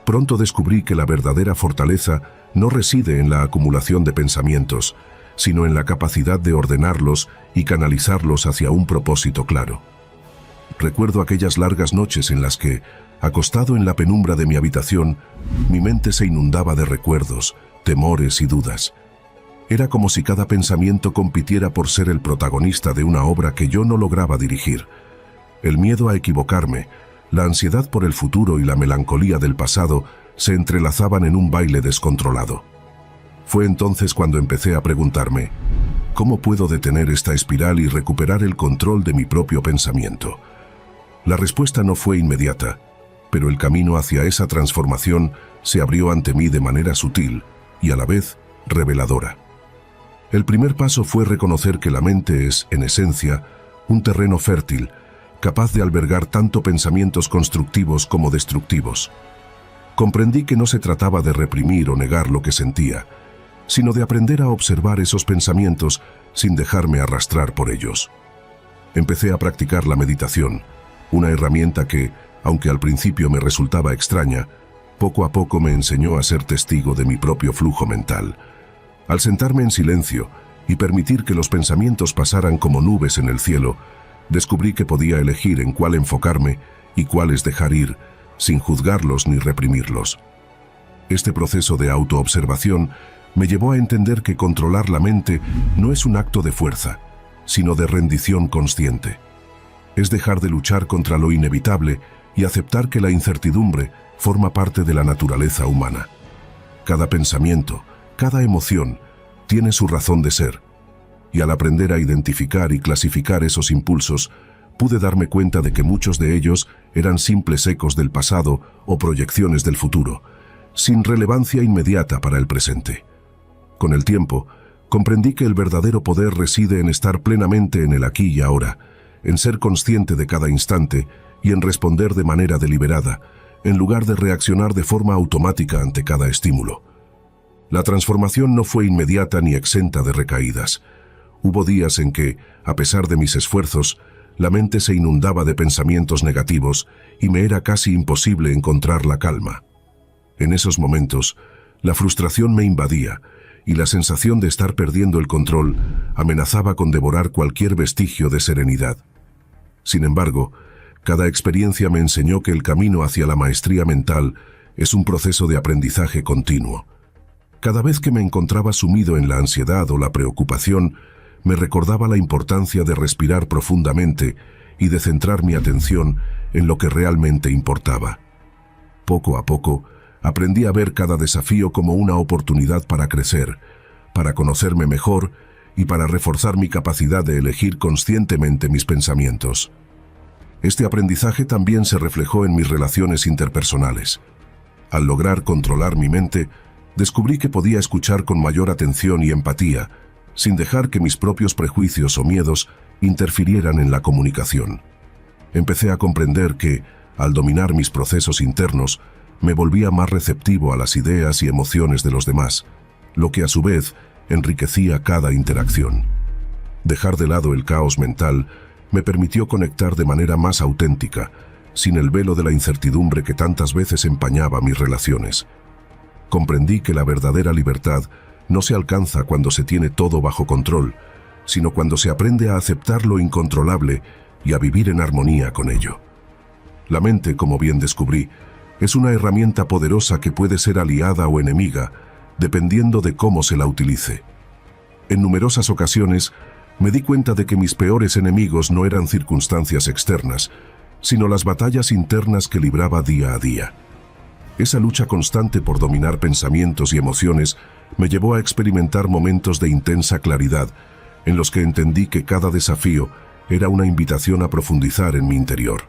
pronto descubrí que la verdadera fortaleza no reside en la acumulación de pensamientos, sino en la capacidad de ordenarlos y canalizarlos hacia un propósito claro. Recuerdo aquellas largas noches en las que, acostado en la penumbra de mi habitación, mi mente se inundaba de recuerdos, temores y dudas. Era como si cada pensamiento compitiera por ser el protagonista de una obra que yo no lograba dirigir. El miedo a equivocarme, la ansiedad por el futuro y la melancolía del pasado se entrelazaban en un baile descontrolado. Fue entonces cuando empecé a preguntarme, ¿cómo puedo detener esta espiral y recuperar el control de mi propio pensamiento? La respuesta no fue inmediata, pero el camino hacia esa transformación se abrió ante mí de manera sutil y a la vez reveladora. El primer paso fue reconocer que la mente es, en esencia, un terreno fértil, capaz de albergar tanto pensamientos constructivos como destructivos. Comprendí que no se trataba de reprimir o negar lo que sentía, sino de aprender a observar esos pensamientos sin dejarme arrastrar por ellos. Empecé a practicar la meditación, una herramienta que, aunque al principio me resultaba extraña, poco a poco me enseñó a ser testigo de mi propio flujo mental. Al sentarme en silencio y permitir que los pensamientos pasaran como nubes en el cielo, descubrí que podía elegir en cuál enfocarme y cuáles dejar ir, sin juzgarlos ni reprimirlos. Este proceso de autoobservación me llevó a entender que controlar la mente no es un acto de fuerza, sino de rendición consciente. Es dejar de luchar contra lo inevitable y aceptar que la incertidumbre forma parte de la naturaleza humana. Cada pensamiento, cada emoción, tiene su razón de ser, y al aprender a identificar y clasificar esos impulsos, pude darme cuenta de que muchos de ellos eran simples ecos del pasado o proyecciones del futuro, sin relevancia inmediata para el presente. Con el tiempo, comprendí que el verdadero poder reside en estar plenamente en el aquí y ahora, en ser consciente de cada instante y en responder de manera deliberada, en lugar de reaccionar de forma automática ante cada estímulo. La transformación no fue inmediata ni exenta de recaídas. Hubo días en que, a pesar de mis esfuerzos, la mente se inundaba de pensamientos negativos y me era casi imposible encontrar la calma. En esos momentos, la frustración me invadía y la sensación de estar perdiendo el control amenazaba con devorar cualquier vestigio de serenidad. Sin embargo, cada experiencia me enseñó que el camino hacia la maestría mental es un proceso de aprendizaje continuo. Cada vez que me encontraba sumido en la ansiedad o la preocupación, me recordaba la importancia de respirar profundamente y de centrar mi atención en lo que realmente importaba. Poco a poco, aprendí a ver cada desafío como una oportunidad para crecer, para conocerme mejor y para reforzar mi capacidad de elegir conscientemente mis pensamientos. Este aprendizaje también se reflejó en mis relaciones interpersonales. Al lograr controlar mi mente, descubrí que podía escuchar con mayor atención y empatía, sin dejar que mis propios prejuicios o miedos interfirieran en la comunicación. Empecé a comprender que, al dominar mis procesos internos, me volvía más receptivo a las ideas y emociones de los demás, lo que a su vez enriquecía cada interacción. Dejar de lado el caos mental me permitió conectar de manera más auténtica, sin el velo de la incertidumbre que tantas veces empañaba mis relaciones. Comprendí que la verdadera libertad no se alcanza cuando se tiene todo bajo control, sino cuando se aprende a aceptar lo incontrolable y a vivir en armonía con ello. La mente, como bien descubrí, es una herramienta poderosa que puede ser aliada o enemiga, dependiendo de cómo se la utilice. En numerosas ocasiones, me di cuenta de que mis peores enemigos no eran circunstancias externas, sino las batallas internas que libraba día a día. Esa lucha constante por dominar pensamientos y emociones me llevó a experimentar momentos de intensa claridad, en los que entendí que cada desafío era una invitación a profundizar en mi interior.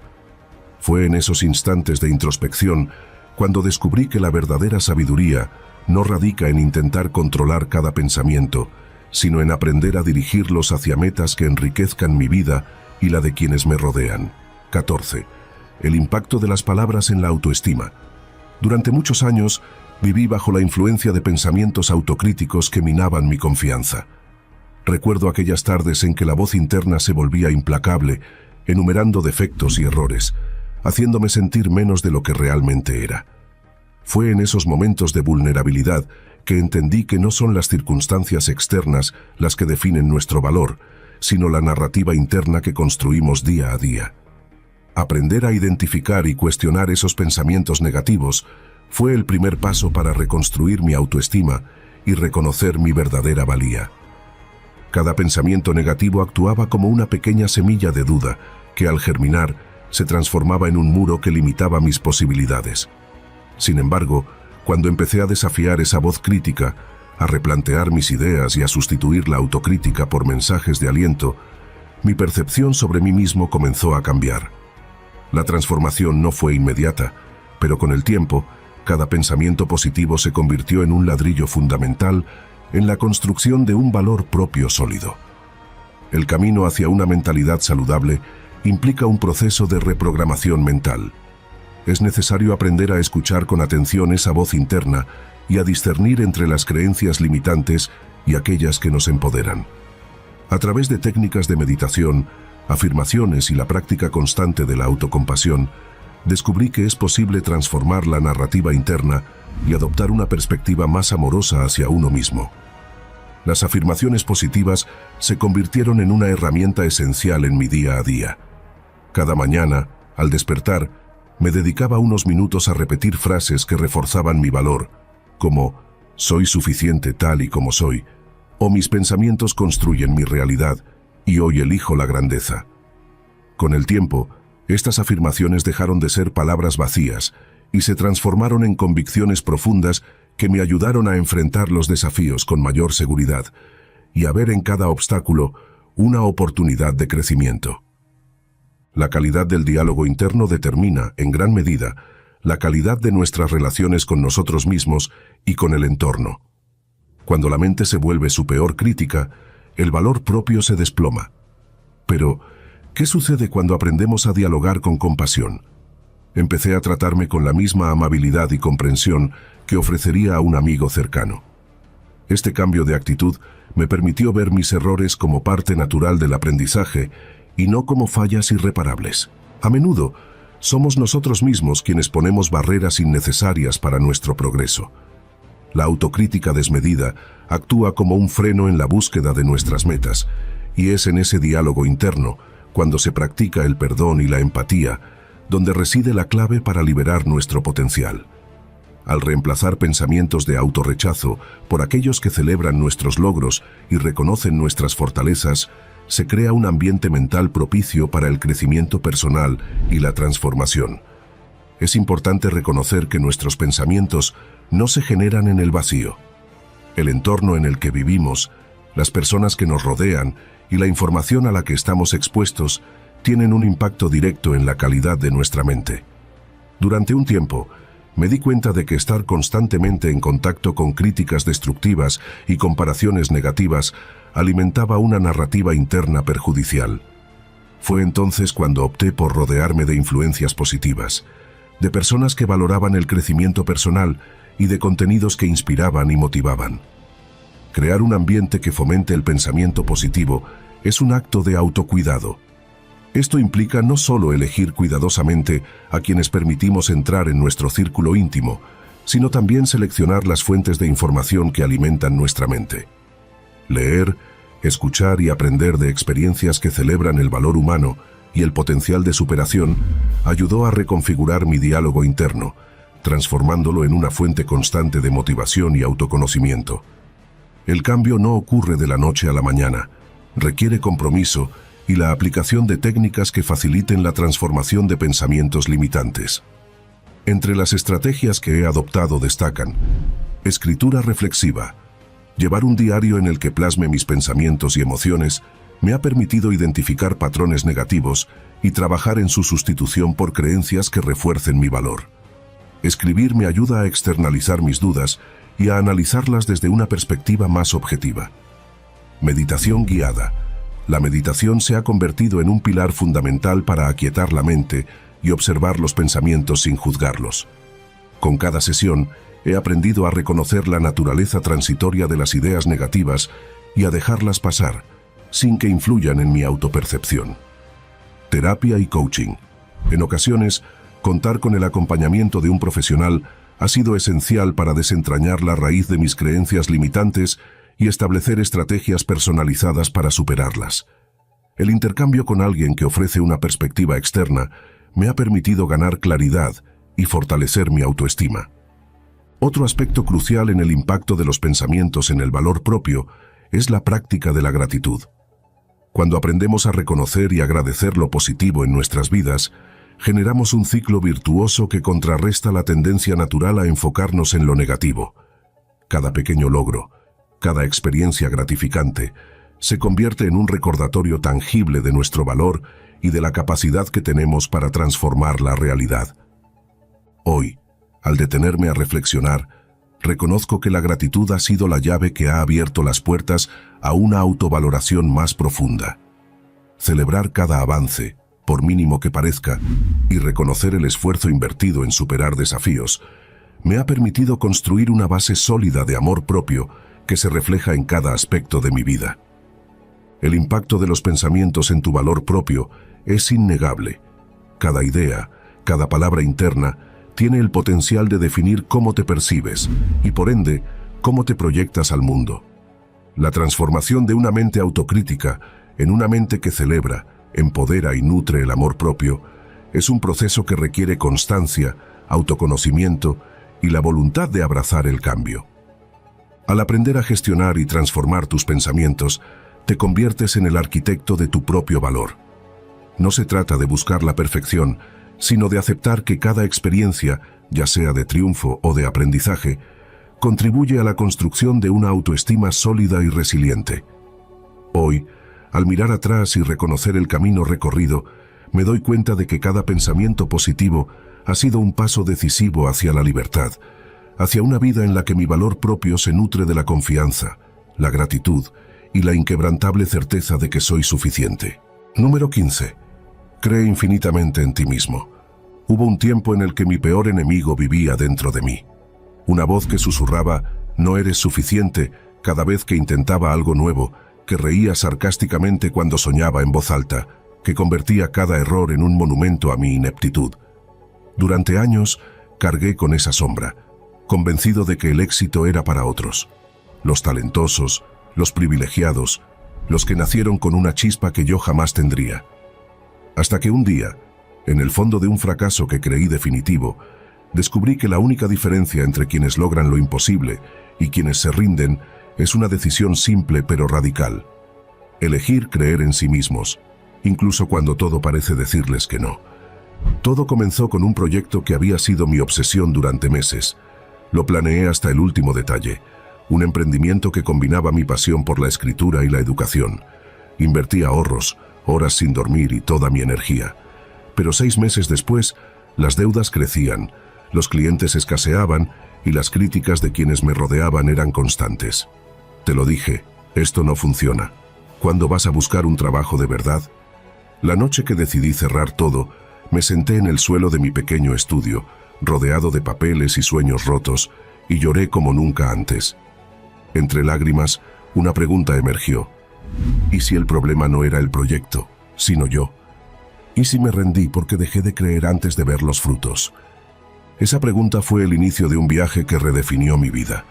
Fue en esos instantes de introspección cuando descubrí que la verdadera sabiduría no radica en intentar controlar cada pensamiento, sino en aprender a dirigirlos hacia metas que enriquezcan mi vida y la de quienes me rodean. 14. El impacto de las palabras en la autoestima. Durante muchos años viví bajo la influencia de pensamientos autocríticos que minaban mi confianza. Recuerdo aquellas tardes en que la voz interna se volvía implacable, enumerando defectos y errores, haciéndome sentir menos de lo que realmente era. Fue en esos momentos de vulnerabilidad que entendí que no son las circunstancias externas las que definen nuestro valor, sino la narrativa interna que construimos día a día. Aprender a identificar y cuestionar esos pensamientos negativos fue el primer paso para reconstruir mi autoestima y reconocer mi verdadera valía. Cada pensamiento negativo actuaba como una pequeña semilla de duda que, al germinar, se transformaba en un muro que limitaba mis posibilidades. Sin embargo, cuando empecé a desafiar esa voz crítica, a replantear mis ideas y a sustituir la autocrítica por mensajes de aliento, mi percepción sobre mí mismo comenzó a cambiar. La transformación no fue inmediata, pero con el tiempo, cada pensamiento positivo se convirtió en un ladrillo fundamental en la construcción de un valor propio sólido. El camino hacia una mentalidad saludable implica un proceso de reprogramación mental. Es necesario aprender a escuchar con atención esa voz interna y a discernir entre las creencias limitantes y aquellas que nos empoderan. A través de técnicas de meditación, afirmaciones y la práctica constante de la autocompasión, descubrí que es posible transformar la narrativa interna y adoptar una perspectiva más amorosa hacia uno mismo. Las afirmaciones positivas se convirtieron en una herramienta esencial en mi día a día. Cada mañana, al despertar, me dedicaba unos minutos a repetir frases que reforzaban mi valor, como «soy suficiente tal y como soy», o «mis pensamientos construyen mi realidad y hoy elijo la grandeza». Con el tiempo, estas afirmaciones dejaron de ser palabras vacías y se transformaron en convicciones profundas que me ayudaron a enfrentar los desafíos con mayor seguridad y a ver en cada obstáculo una oportunidad de crecimiento. La calidad del diálogo interno determina, en gran medida, la calidad de nuestras relaciones con nosotros mismos y con el entorno. Cuando la mente se vuelve su peor crítica, el valor propio se desploma. Pero, ¿qué sucede cuando aprendemos a dialogar con compasión? Empecé a tratarme con la misma amabilidad y comprensión que ofrecería a un amigo cercano. Este cambio de actitud me permitió ver mis errores como parte natural del aprendizaje y no como fallas irreparables. A menudo, somos nosotros mismos quienes ponemos barreras innecesarias para nuestro progreso. La autocrítica desmedida actúa como un freno en la búsqueda de nuestras metas, y es en ese diálogo interno, cuando se practica el perdón y la empatía, donde reside la clave para liberar nuestro potencial. Al reemplazar pensamientos de autorrechazo por aquellos que celebran nuestros logros y reconocen nuestras fortalezas, se crea un ambiente mental propicio para el crecimiento personal y la transformación. Es importante reconocer que nuestros pensamientos no se generan en el vacío. El entorno en el que vivimos, las personas que nos rodean y la información a la que estamos expuestos tienen un impacto directo en la calidad de nuestra mente. Durante un tiempo, me di cuenta de que estar constantemente en contacto con críticas destructivas y comparaciones negativas alimentaba una narrativa interna perjudicial. Fue entonces cuando opté por rodearme de influencias positivas, de personas que valoraban el crecimiento personal y de contenidos que inspiraban y motivaban. Crear un ambiente que fomente el pensamiento positivo es un acto de autocuidado. Esto implica no solo elegir cuidadosamente a quienes permitimos entrar en nuestro círculo íntimo, sino también seleccionar las fuentes de información que alimentan nuestra mente. Leer, escuchar y aprender de experiencias que celebran el valor humano y el potencial de superación ayudó a reconfigurar mi diálogo interno, transformándolo en una fuente constante de motivación y autoconocimiento. El cambio no ocurre de la noche a la mañana, requiere compromiso y la aplicación de técnicas que faciliten la transformación de pensamientos limitantes. Entre las estrategias que he adoptado destacan: escritura reflexiva. Llevar un diario en el que plasme mis pensamientos y emociones me ha permitido identificar patrones negativos y trabajar en su sustitución por creencias que refuercen mi valor. Escribir me ayuda a externalizar mis dudas y a analizarlas desde una perspectiva más objetiva. Meditación guiada. La meditación se ha convertido en un pilar fundamental para aquietar la mente y observar los pensamientos sin juzgarlos. Con cada sesión, he aprendido a reconocer la naturaleza transitoria de las ideas negativas y a dejarlas pasar, sin que influyan en mi autopercepción. Terapia y coaching. En ocasiones, contar con el acompañamiento de un profesional ha sido esencial para desentrañar la raíz de mis creencias limitantes y establecer estrategias personalizadas para superarlas. El intercambio con alguien que ofrece una perspectiva externa me ha permitido ganar claridad y fortalecer mi autoestima. Otro aspecto crucial en el impacto de los pensamientos en el valor propio es la práctica de la gratitud. Cuando aprendemos a reconocer y agradecer lo positivo en nuestras vidas, generamos un ciclo virtuoso que contrarresta la tendencia natural a enfocarnos en lo negativo. Cada pequeño logro, cada experiencia gratificante, se convierte en un recordatorio tangible de nuestro valor y de la capacidad que tenemos para transformar la realidad. Hoy, al detenerme a reflexionar, reconozco que la gratitud ha sido la llave que ha abierto las puertas a una autovaloración más profunda. Celebrar cada avance, por mínimo que parezca, y reconocer el esfuerzo invertido en superar desafíos, me ha permitido construir una base sólida de amor propio que se refleja en cada aspecto de mi vida. El impacto de los pensamientos en tu valor propio es innegable. Cada idea, cada palabra interna, tiene el potencial de definir cómo te percibes y, por ende, cómo te proyectas al mundo. La transformación de una mente autocrítica en una mente que celebra, empodera y nutre el amor propio es un proceso que requiere constancia, autoconocimiento y la voluntad de abrazar el cambio. Al aprender a gestionar y transformar tus pensamientos, te conviertes en el arquitecto de tu propio valor. No se trata de buscar la perfección, sino de aceptar que cada experiencia, ya sea de triunfo o de aprendizaje, contribuye a la construcción de una autoestima sólida y resiliente. Hoy, al mirar atrás y reconocer el camino recorrido, me doy cuenta de que cada pensamiento positivo ha sido un paso decisivo hacia la libertad, hacia una vida en la que mi valor propio se nutre de la confianza, la gratitud y la inquebrantable certeza de que soy suficiente. Número 15. Cree infinitamente en ti mismo. Hubo un tiempo en el que mi peor enemigo vivía dentro de mí. Una voz que susurraba, "No eres suficiente", cada vez que intentaba algo nuevo, que reía sarcásticamente cuando soñaba en voz alta, que convertía cada error en un monumento a mi ineptitud. Durante años, cargué con esa sombra, convencido de que el éxito era para otros. Los talentosos, los privilegiados, los que nacieron con una chispa que yo jamás tendría. Hasta que un día, en el fondo de un fracaso que creí definitivo, descubrí que la única diferencia entre quienes logran lo imposible y quienes se rinden es una decisión simple pero radical: elegir creer en sí mismos, incluso cuando todo parece decirles que no. Todo comenzó con un proyecto que había sido mi obsesión durante meses. Lo planeé hasta el último detalle, un emprendimiento que combinaba mi pasión por la escritura y la educación. Invertí ahorros, horas sin dormir y toda mi energía. Pero 6 meses después, las deudas crecían, los clientes escaseaban y las críticas de quienes me rodeaban eran constantes. Te lo dije, esto no funciona. ¿Cuándo vas a buscar un trabajo de verdad? La noche que decidí cerrar todo, me senté en el suelo de mi pequeño estudio, rodeado de papeles y sueños rotos, y lloré como nunca antes. Entre lágrimas, una pregunta emergió. ¿Y si el problema no era el proyecto, sino yo? ¿Y si me rendí porque dejé de creer antes de ver los frutos? Esa pregunta fue el inicio de un viaje que redefinió mi vida.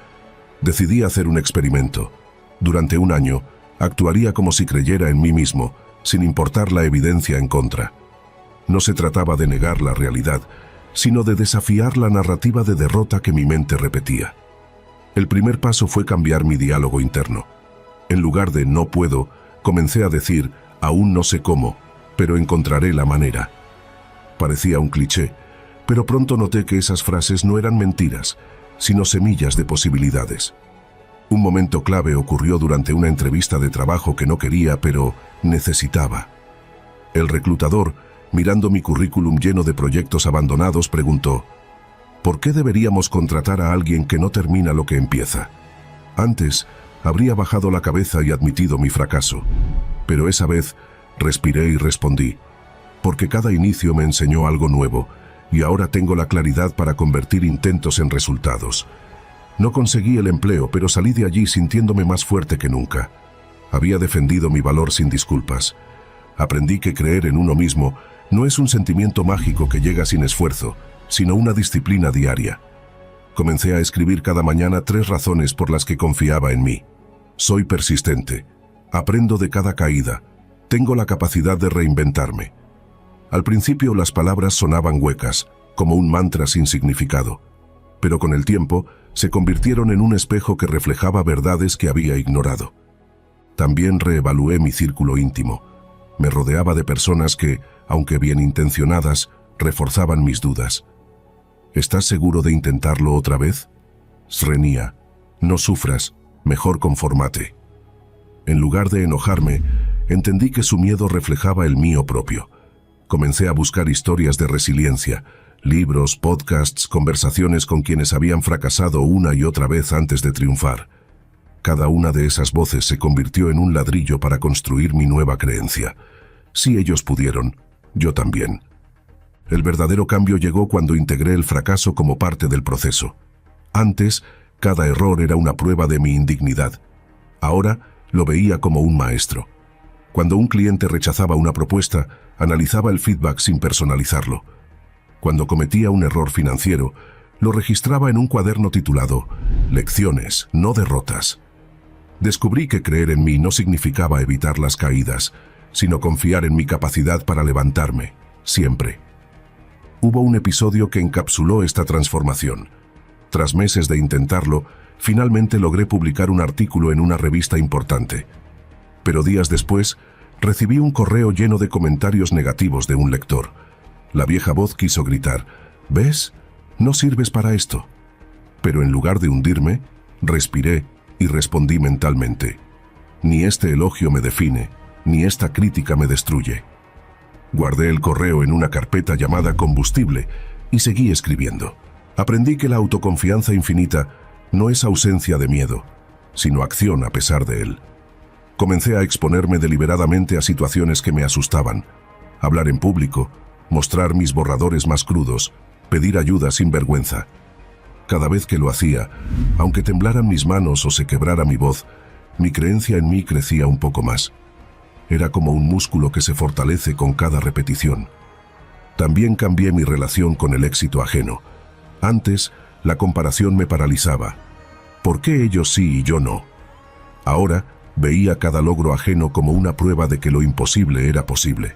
Decidí hacer un experimento. Durante un año, actuaría como si creyera en mí mismo, sin importar la evidencia en contra. No se trataba de negar la realidad, sino de desafiar la narrativa de derrota que mi mente repetía. El primer paso fue cambiar mi diálogo interno. En lugar de no puedo, comencé a decir, aún no sé cómo, pero encontraré la manera. Parecía un cliché, pero pronto noté que esas frases no eran mentiras, sino semillas de posibilidades. Un momento clave ocurrió durante una entrevista de trabajo que no quería, pero necesitaba. El reclutador, mirando mi currículum lleno de proyectos abandonados, preguntó, ¿por qué deberíamos contratar a alguien que no termina lo que empieza? Antes, habría bajado la cabeza y admitido mi fracaso, pero esa vez respiré y respondí, porque cada inicio me enseñó algo nuevo, y ahora tengo la claridad para convertir intentos en resultados. No conseguí el empleo, pero salí de allí sintiéndome más fuerte que nunca. Había defendido mi valor sin disculpas. Aprendí que creer en uno mismo no es un sentimiento mágico que llega sin esfuerzo, sino una disciplina diaria. Comencé a escribir cada mañana 3 razones por las que confiaba en mí. Soy persistente. Aprendo de cada caída. Tengo la capacidad de reinventarme. Al principio las palabras sonaban huecas, como un mantra sin significado, pero con el tiempo se convirtieron en un espejo que reflejaba verdades que había ignorado. También reevalué mi círculo íntimo. Me rodeaba de personas que, aunque bien intencionadas, reforzaban mis dudas. ¿Estás seguro de intentarlo otra vez? Srenía, no sufras, mejor confórmate. En lugar de enojarme, entendí que su miedo reflejaba el mío propio. Comencé a buscar historias de resiliencia, libros, podcasts, conversaciones con quienes habían fracasado una y otra vez antes de triunfar. Cada una de esas voces se convirtió en un ladrillo para construir mi nueva creencia. Si ellos pudieron, yo también. El verdadero cambio llegó cuando integré el fracaso como parte del proceso. Antes, cada error era una prueba de mi indignidad. Ahora, lo veía como un maestro. Cuando un cliente rechazaba una propuesta, analizaba el feedback sin personalizarlo. Cuando cometía un error financiero, lo registraba en un cuaderno titulado Lecciones, no derrotas. Descubrí que creer en mí no significaba evitar las caídas, sino confiar en mi capacidad para levantarme, siempre. Hubo un episodio que encapsuló esta transformación. Tras meses de intentarlo, finalmente logré publicar un artículo en una revista importante. Pero días después, recibí un correo lleno de comentarios negativos de un lector. La vieja voz quiso gritar, ¿ves? No sirves para esto. Pero en lugar de hundirme, respiré y respondí mentalmente, ni este elogio me define, ni esta crítica me destruye. Guardé el correo en una carpeta llamada combustible y seguí escribiendo. Aprendí que la autoconfianza infinita no es ausencia de miedo, sino acción a pesar de él. Comencé a exponerme deliberadamente a situaciones que me asustaban, hablar en público, mostrar mis borradores más crudos, pedir ayuda sin vergüenza. Cada vez que lo hacía, aunque temblaran mis manos o se quebrara mi voz, mi creencia en mí crecía un poco más. Era como un músculo que se fortalece con cada repetición. También cambié mi relación con el éxito ajeno. Antes, la comparación me paralizaba. ¿Por qué ellos sí y yo no? Ahora, veía cada logro ajeno como una prueba de que lo imposible era posible.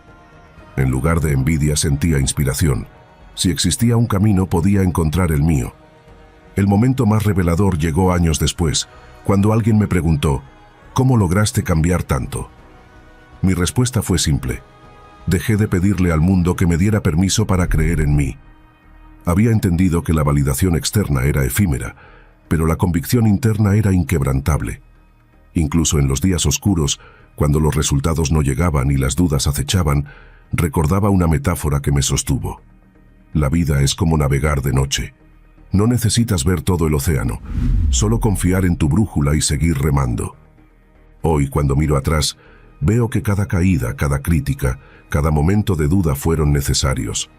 En lugar de envidia sentía inspiración. Si existía un camino, podía encontrar el mío. El momento más revelador llegó años después, cuando alguien me preguntó, ¿cómo lograste cambiar tanto? Mi respuesta fue simple. Dejé de pedirle al mundo que me diera permiso para creer en mí. Había entendido que la validación externa era efímera, pero la convicción interna era inquebrantable. Incluso en los días oscuros, cuando los resultados no llegaban y las dudas acechaban, recordaba una metáfora que me sostuvo. La vida es como navegar de noche. No necesitas ver todo el océano, solo confiar en tu brújula y seguir remando. Hoy, cuando miro atrás, veo que cada caída, cada crítica, cada momento de duda fueron necesarios.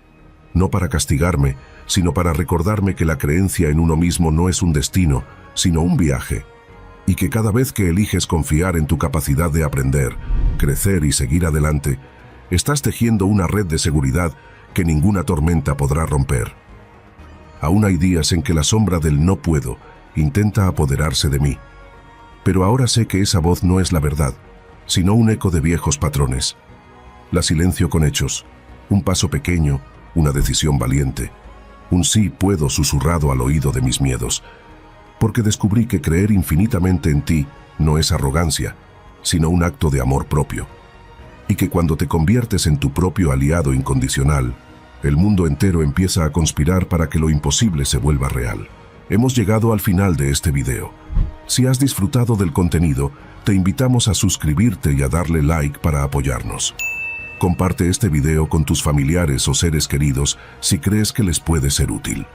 No para castigarme, sino para recordarme que la creencia en uno mismo no es un destino, sino un viaje. y que cada vez que eliges confiar en tu capacidad de aprender, crecer y seguir adelante, estás tejiendo una red de seguridad que ninguna tormenta podrá romper. Aún hay días en que la sombra del no puedo intenta apoderarse de mí, pero ahora sé que esa voz no es la verdad, sino un eco de viejos patrones. La silencio con hechos, un paso pequeño, una decisión valiente, un sí puedo susurrado al oído de mis miedos, porque descubrí que creer infinitamente en ti no es arrogancia, sino un acto de amor propio, y que cuando te conviertes en tu propio aliado incondicional, el mundo entero empieza a conspirar para que lo imposible se vuelva real. Hemos llegado al final de este video. Si has disfrutado del contenido, te invitamos a suscribirte y a darle like para apoyarnos. Comparte este video con tus familiares o seres queridos si crees que les puede ser útil.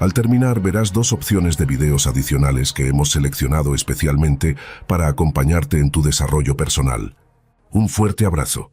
Al terminar verás 2 opciones de videos adicionales que hemos seleccionado especialmente para acompañarte en tu desarrollo personal. Un fuerte abrazo.